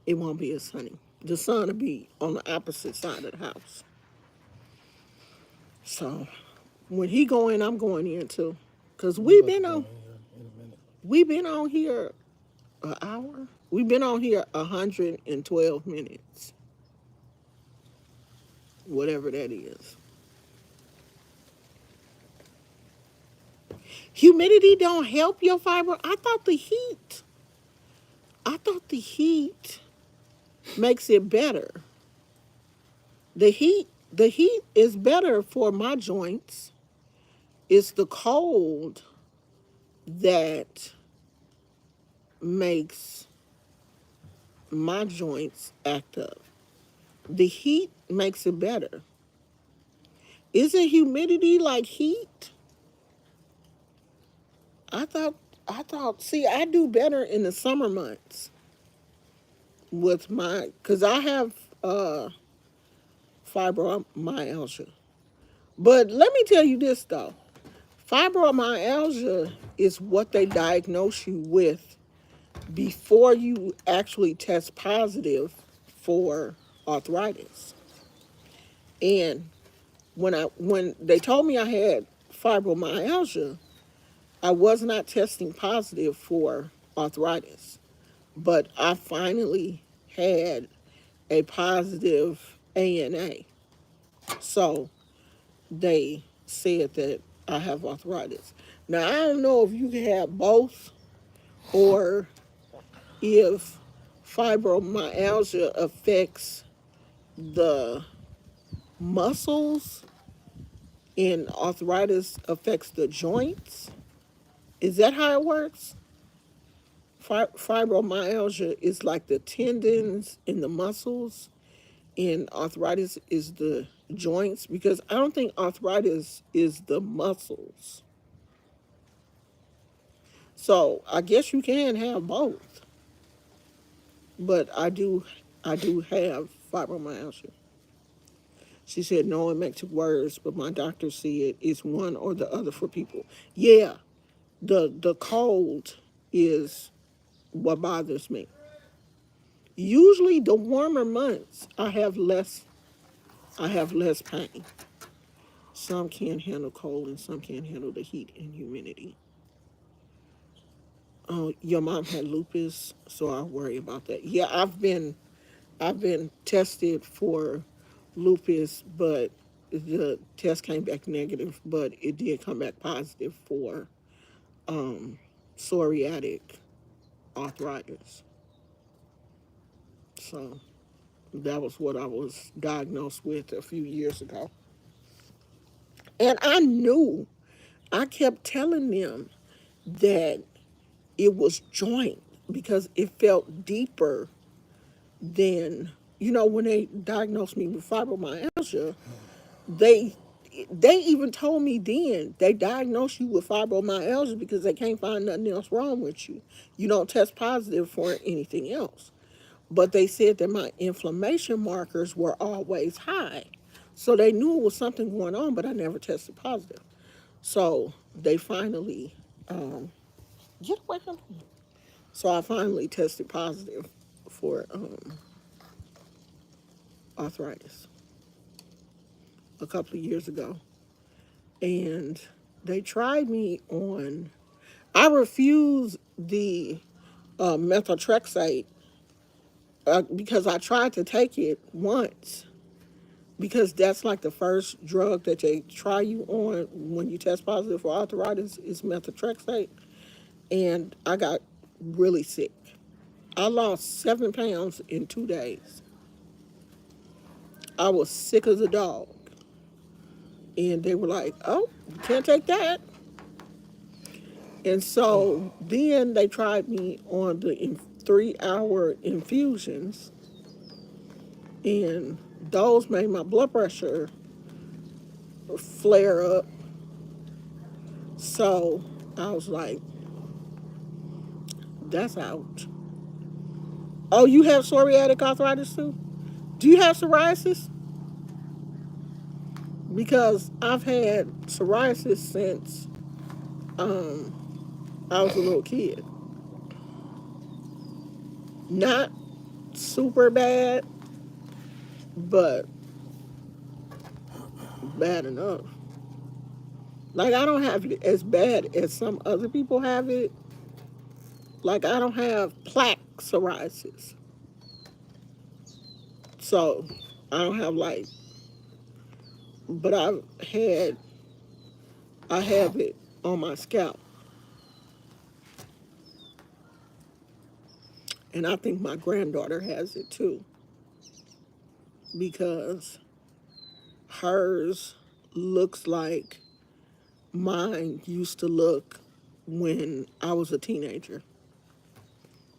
it won't be as sunny. The sun will be on the opposite side of the house. So when he go in, I'm going in too. Cause we've been on here an hour. We've been on here 112 minutes. Whatever that is. Humidity don't help your fiber. I thought the heat makes it better. The heat is better for my joints. It's the cold that makes my joints act up. The heat makes it better. Isn't humidity like heat? See, I do better in the summer months with because I have fibromyalgia. But let me tell you this though. Fibromyalgia is what they diagnose you with before you actually test positive for arthritis. And when they told me I had fibromyalgia, I was not testing positive for arthritis, but I finally had a positive ANA. So they said that I have arthritis. Now, I don't know if you can have both or if fibromyalgia affects the muscles and arthritis affects the joints. Is that how it works? Fibromyalgia is like the tendons and the muscles, and arthritis is the joints, because I don't think arthritis is the muscles. So I guess you can have both. But I do have fibromyalgia. She said, no, it makes it worse, but my doctor said it's one or the other for people. Yeah, the cold is what bothers me. Usually the warmer months I have less pain. Some can't handle cold and some can't handle the heat and humidity. Oh, your mom had lupus, so I worry about that. Yeah, I've been tested for lupus, but the test came back negative, but it did come back positive for um, psoriatic arthritis. So that was what I was diagnosed with a few years ago. And I knew, I kept telling them that it was joint because it felt deeper than, when they diagnosed me with fibromyalgia, they they even told me then they diagnosed you with fibromyalgia because they can't find nothing else wrong with you. You don't test positive for anything else. But they said that my inflammation markers were always high. So they knew it was something going on, but I never tested positive. So they finally, get away from me. So I finally tested positive for arthritis a couple of years ago. And they tried me on, I refused the methotrexate because I tried to take it once because that's like the first drug that they try you on when you test positive for arthritis is methotrexate. And I got really sick. I lost 7 pounds in 2 days. I was sick as a dog. And they were like, oh, you can't take that. And so then they tried me on the 3-hour infusions, and those made my blood pressure flare up. So I was like, that's out. Oh, you have psoriatic arthritis too? Do you have psoriasis? Because I've had psoriasis since I was a little kid. Not super bad, but bad enough. Like, I don't have it as bad as some other people have it. Like, I don't have plaque psoriasis. So, I don't have like, but I have it on my scalp. And I think my granddaughter has it too because hers looks like mine used to look when I was a teenager.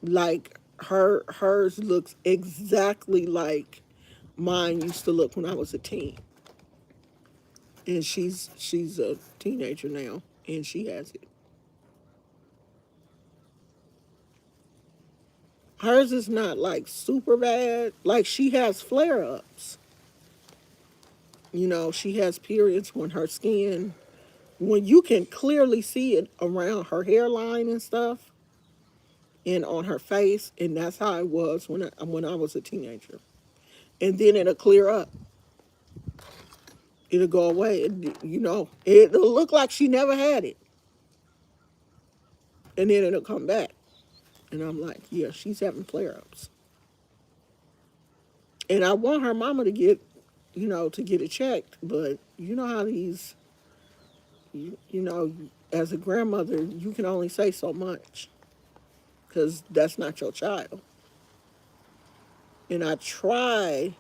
Like hers looks exactly like mine used to look when I was a teen. And she's a teenager now and she has it. Hers is not like super bad. Like she has flare ups. She has periods when you can clearly see it around her hairline and stuff and on her face. And that's how it was when I was a teenager. And then it'll clear up. It'll go away. It'll look like she never had it. And then it'll come back. And I'm like, yeah, she's having flare ups. And I want her mama to get it checked. But you know how as a grandmother, you can only say so much because that's not your child. And I try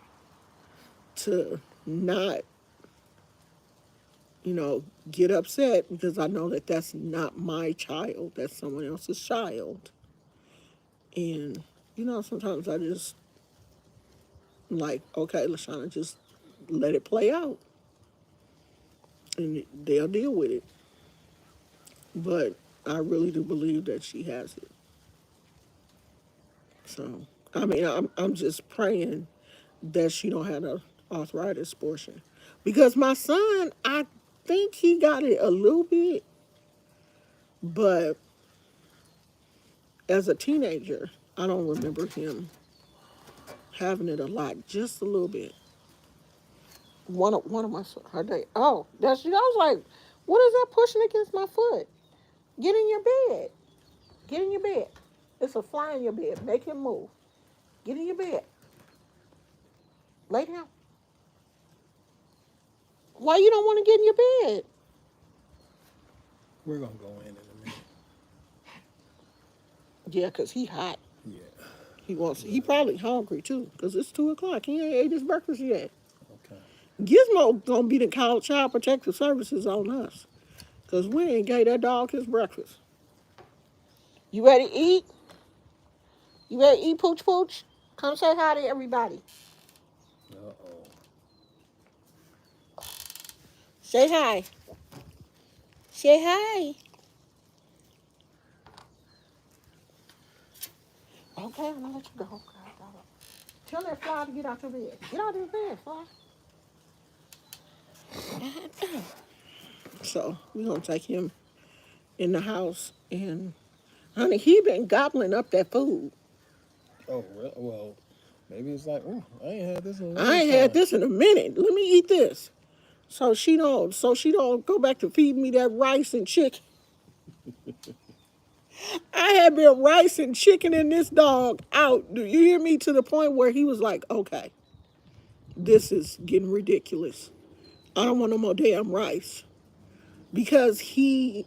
to not, get upset because I know that that's not my child, that's someone else's child. And, sometimes I just like, okay, Lashana, just let it play out and they'll deal with it. But I really do believe that she has it. So I mean, I'm just praying that she don't have the arthritis portion, because my son, I think he got it a little bit, but as a teenager, I don't remember him having it a lot, just a little bit. One of my her day. Oh, that's I was like, what is that pushing against my foot? Get in your bed. Get in your bed. It's a fly in your bed. Make him move. Get in your bed. Lay down. Why you don't want to get in your bed? We're gonna go in a minute. Yeah, cause he hot. Yeah. He wants. He probably hungry too, cause it's 2 o'clock. He ain't ate his breakfast yet. Okay. Gizmo gonna be the child protective services on us, cause we ain't gave that dog his breakfast. You ready to eat? You ready to eat, Pooch Pooch? Come say hi to everybody. Uh oh. Say hi. Say hi. Okay, I'm gonna let you go. Okay, go. Tell that fly to get out your bed. Get out of your bed, fly. So we're gonna take him in the house, and honey, he been gobbling up that food. Oh, well, maybe it's like, oh, I ain't had this in a I long ain't had time. this in a minute. Let me eat this. So she don't go back to feeding me that rice and chicken. I had been rice and chicken in this dog out. Do you hear me? To the point where he was like, okay, this is getting ridiculous. I don't want no more damn rice. Because he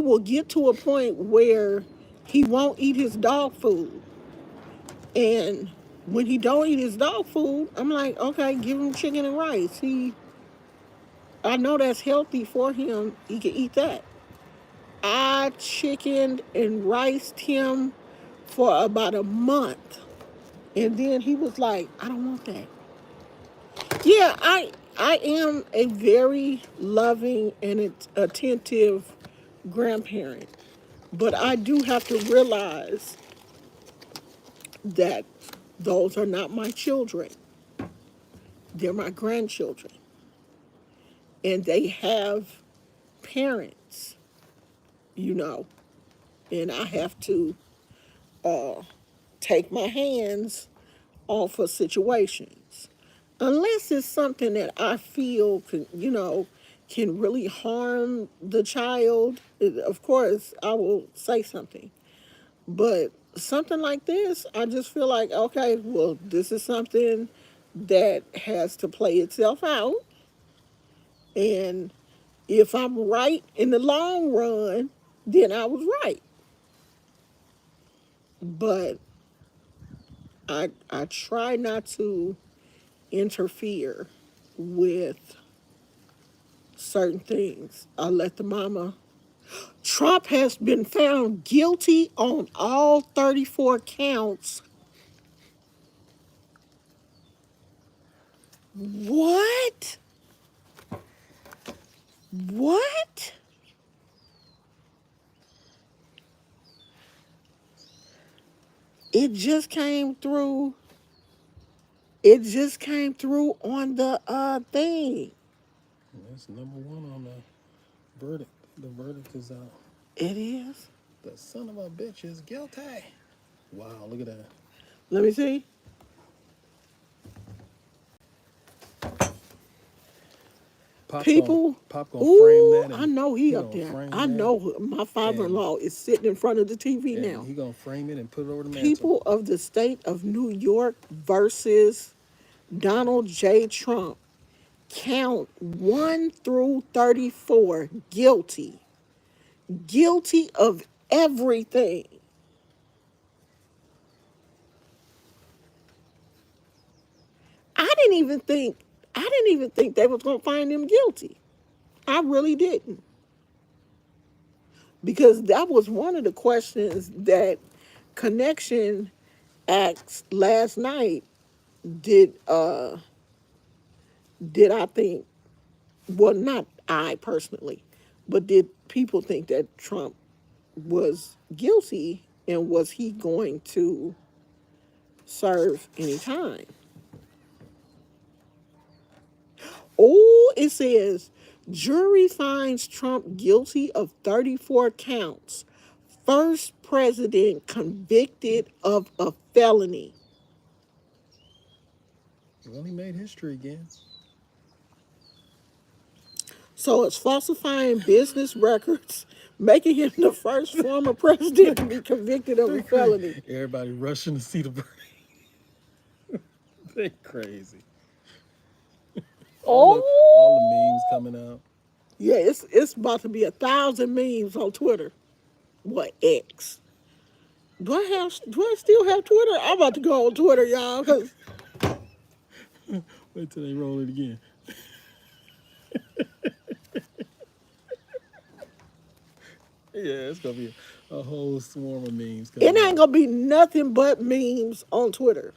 will get to a point where he won't eat his dog food. And when he don't eat his dog food, I'm like, okay, give him chicken and rice. I know that's healthy for him. He can eat that. I chickened and riced him for about a month. And then he was like, I don't want that. Yeah, I am a very loving and attentive grandparent. But I do have to realize that those are not my children. They're my grandchildren. And they have parents, you know, and I have to uh, take my hands off of situations. Unless it's something that I feel can really harm the child, of course, I will say something. But something like this, I just feel like, okay, well, this is something that has to play itself out. And if I'm right in the long run, then I was right. But I try not to interfere with certain things. I let the mama. Trump has been found guilty on all 34 counts. What? What? It just came through. It just came through on the thing. That's number one on the verdict. The verdict is out. It is. The son of a bitch is guilty. Wow, look at that. Let me see. Pop gonna People, Pop gonna frame ooh, that I and know he up gonna there. frame I that know my and father-in-law is sitting in front of the TV and now. he gonna frame it and put it over the mantle. People of the state of New York versus Donald J. Trump. Count 1 through 34 guilty. Guilty of everything. I didn't even think they was gonna find him guilty. I really didn't. Because that was one of the questions that Connection asked last night. Did did I think, well, not I personally, but did people think that Trump was guilty, and was he going to serve any time. Oh, it says jury finds Trump guilty of 34 counts. First president convicted of a felony. Well, he made history again. So it's falsifying business records, making him the first former president to be convicted of a They crazy. felony. Everybody rushing to see the verdict. They crazy. All the Oh, memes coming out. yeah, it's about to be 1,000 memes on Twitter. What X? Do I still have Twitter? I'm about to go on Twitter, y'all, because Wait till they roll it again. Yeah, it's gonna be a whole swarm of memes it coming ain't out. gonna be nothing but memes on Twitter.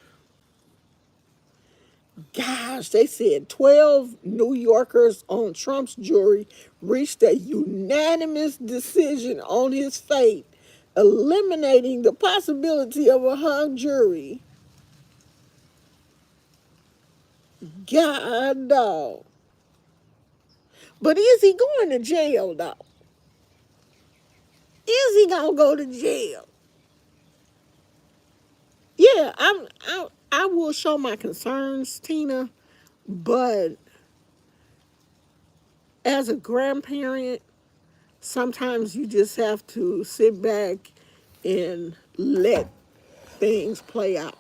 Gosh, they said 12 New Yorkers on Trump's jury reached a unanimous decision on his fate, eliminating the possibility of a hung jury. God, dog. But is he going to jail, though? Is he gonna go to jail? Yeah, I will show my concerns, Tina, but as a grandparent, sometimes you just have to sit back and let things play out.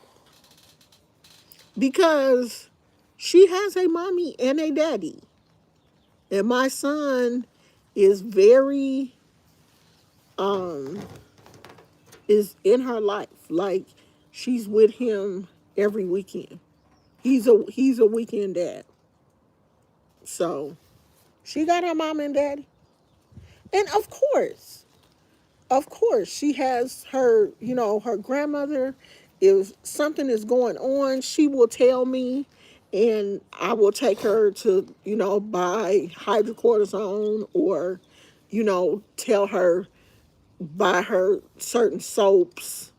Because she has a mommy and a daddy. And my son is very is in her life. Like she's with him every weekend. He's a weekend dad. So she got her mom and daddy. And of course, she has her, her grandmother. If something is going on, she will tell me, and I will take her to, buy hydrocortisone or, tell her, buy her certain soaps.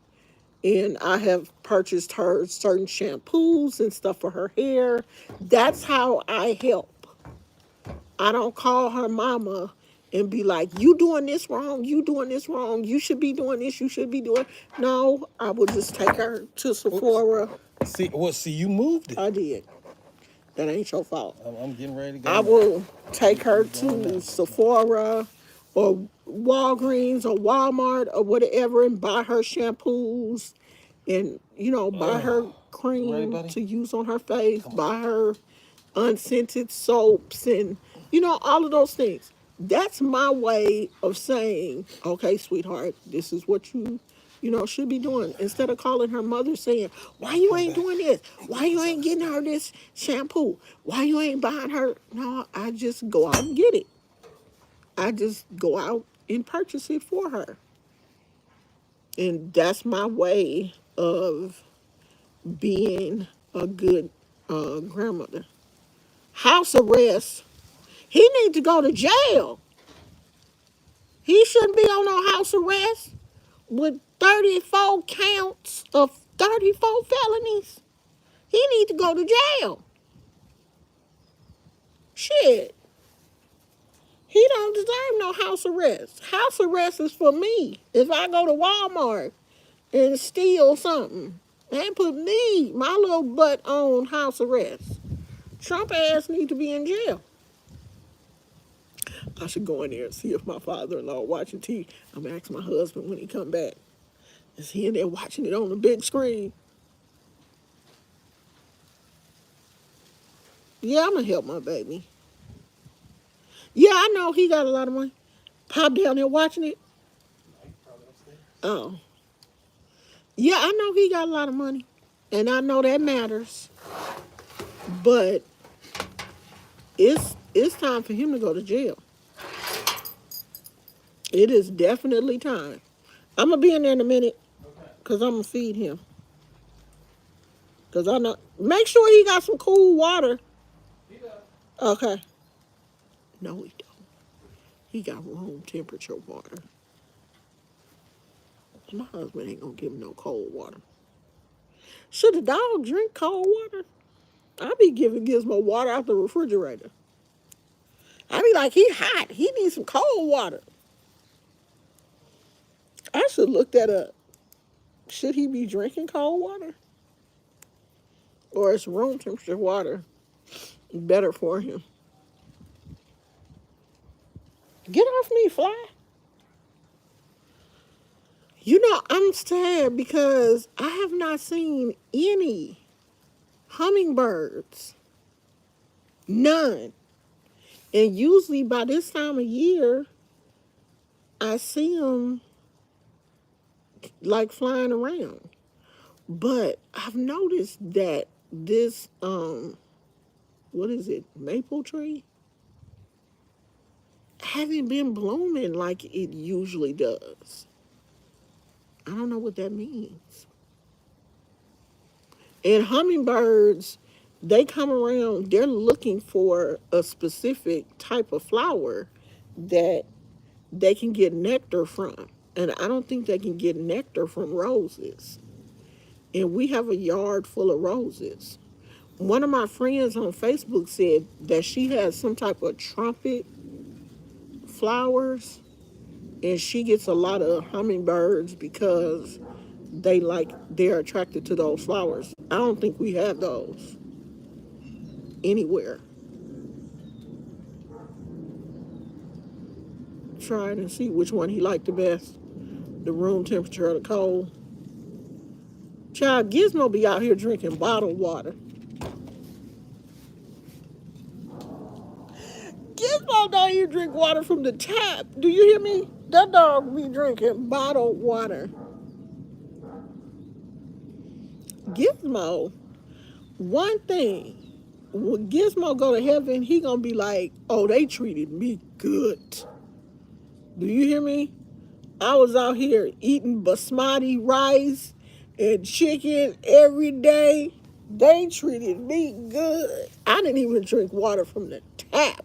And I have purchased her certain shampoos and stuff for her hair. That's how I help. I don't call her mama and be like, you doing this wrong, you doing this wrong, you should be doing this, you should be doing. No, I will just take her to Oops. Sephora. See, you moved it. I did. That ain't your fault. I'm getting ready to go I now. will take her I'm going to now. Sephora or Walgreens or Walmart or whatever and buy her shampoos and, buy her You ready, cream buddy? to use on her face, Come on. buy her unscented soaps and, all of those things. That's my way of saying, okay, sweetheart, this is what you should be doing. Instead of calling her mother saying, why you Come ain't back doing this? and Why get you this ain't other getting stuff. her this shampoo? Why you ain't buying her? No, I just go out and get it. I just go out and purchase it for her. And that's my way of being a good grandmother. House arrest. He needs to go to jail. He shouldn't be on no house arrest with 34 counts of 34 felonies. He need to go to jail. Shit. He don't deserve no house arrest. House arrest is for me. If I go to Walmart and steal something, they put me, my little butt, on house arrest. Trump ass need to be in jail. I should go in there and see if my father-in-law watching TV. I'm gonna ask my husband when he come back. Is he in there watching it on the big screen? Yeah, I'm gonna help my baby. Yeah, I know he got a lot of money. Pop down there watching it. Oh, yeah, I know he got a lot of money, and I know that matters. But it's time for him to go to jail. It is definitely time. I'm gonna be in there in a minute, cause I'm gonna feed him. Cause I know. Make sure he got some cool water. Okay. No, he don't. He got room temperature water. My husband ain't gonna give him no cold water. Should a dog drink cold water? I be giving Gizmo water out the refrigerator. I be like, he hot. He needs some cold water. I should look that up. Should he be drinking cold water? Or is room temperature water better for him? Get off me, fly. You know, I'm sad because I have not seen any hummingbirds. None. And usually by this time of year, I see them like flying around. But I've noticed that this, what is it, maple tree? Haven't been blooming like it usually does. I don't know what that means. And hummingbirds, they come around, they're looking for a specific type of flower that they can get nectar from. And I don't think they can get nectar from roses. And we have a yard full of roses. One of my friends on Facebook said that she has some type of trumpet flowers and she gets a lot of hummingbirds because they're attracted to those flowers. I don't think we have those anywhere. Trying to see which one he liked the best, the room temperature or the cold. Child, Gizmo be out here drinking bottled water. Gizmo don't even drink water from the tap. Do you hear me? That dog be drinking bottled water. Gizmo, one thing, when Gizmo go to heaven, he gonna be like, oh, they treated me good. Do you hear me? I was out here eating basmati rice and chicken every day. They treated me good. I didn't even drink water from the tap.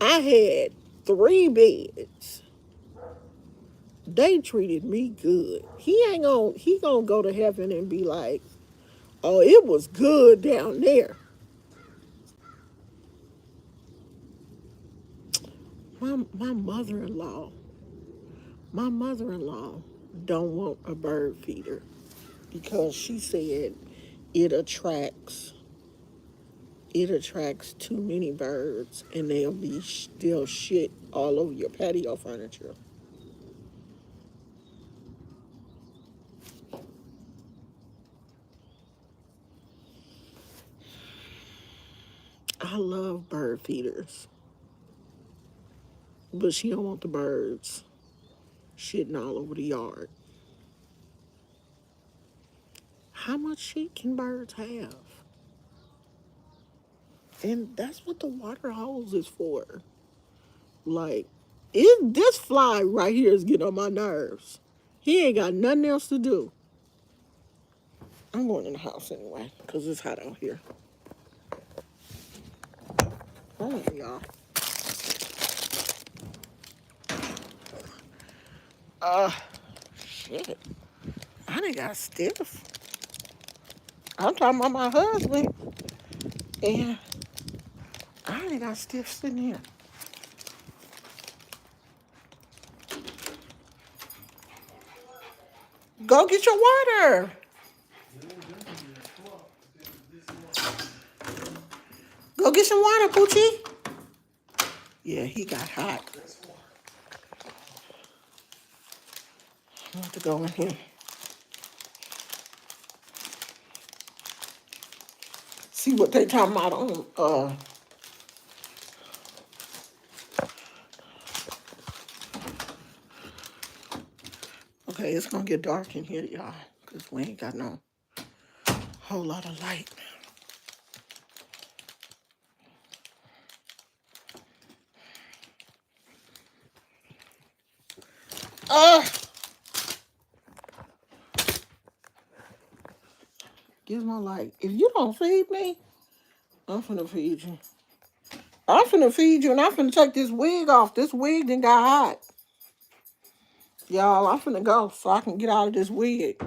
I had 3 beds. They treated me good. He gonna go to heaven and be like, oh, it was good down there. My mother-in-law don't want a bird feeder because she said it attracts too many birds and they'll shit all over your patio furniture. I love bird feeders, but she don't want the birds shitting all over the yard. How much shit can birds have? And that's what the water hose is for. Like, this fly right here is getting on my nerves. He ain't got nothing else to do. I'm going in the house anyway, because it's hot out here. Hold on, y'all. Shit. I done got stiff. I'm talking about my husband. And I done got stiff sitting here. Go get your water. Go get some water, Poochie. Yeah, he got hot. I want to go in here. See what they talking about on okay, it's gonna get dark in here, y'all, because we ain't got no whole lot of light. Gizmo like, if you don't feed me, I'm finna feed you. I'm finna feed you and I'm finna take this wig off. This wig done got hot. Y'all, I'm finna go so I can get out of this wig.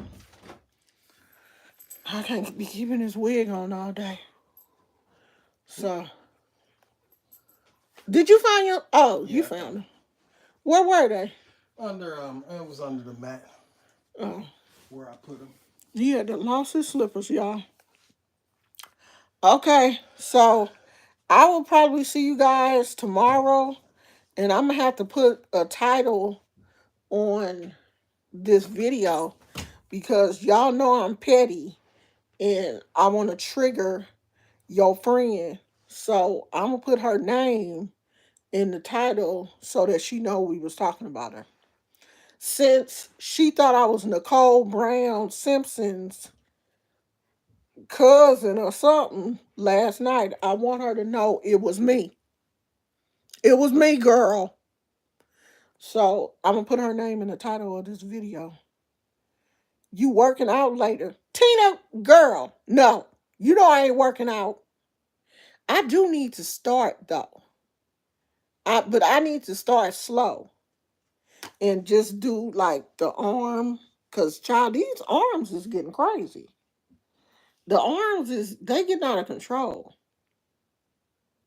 I can't be keeping this wig on all day. So, did you find your? Oh, you Yeah, I found found it. them. Where were they? Under it was under the mat Oh, where I put them. he had the lost his slippers, y'all. Okay, so I will probably see you guys tomorrow, and I'm gonna have to put a title on this video because y'all know I'm petty and I want to trigger your friend. So I'm gonna put her name in the title so that she know we was talking about her. Since she thought I was Nicole Brown Simpson's cousin or something last night, I want her to know it was me. It was me, girl. So I'm gonna put her name in the title of this video. You working out later. Tina, girl, no. You know I ain't working out. I do need to start though. But I need to start slow and just do like the arm. Cause child, these arms is getting crazy. The arms is they getting out of control.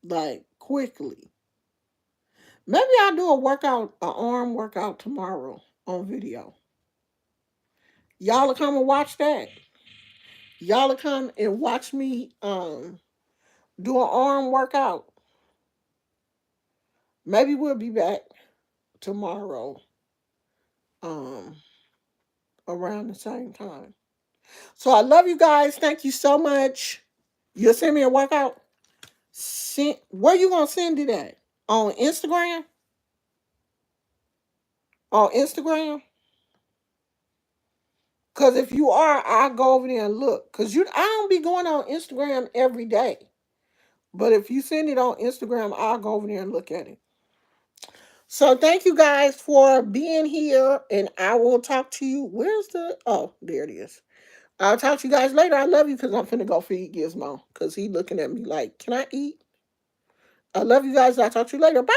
Like quickly. Maybe I'll do a workout, an arm workout tomorrow on video. Y'all will come and watch that. Y'all will come and watch me do an arm workout. Maybe we'll be back tomorrow um around the same time. So I love you guys. Thank you so much. You'll send me a workout. Where you gonna send it at? On Instagram? On Instagram? Cause if you are, I'll go over there and look. Cause I don't be going on Instagram every day. But if you send it on Instagram, I'll go over there and look at it. So thank you guys for being here, and I will talk to you. Where's the? Oh, there it is. I'll talk to you guys later. I love you because I'm finna go feed Gizmo because he looking at me like, can I eat? I love you guys. I'll talk to you later. Bye.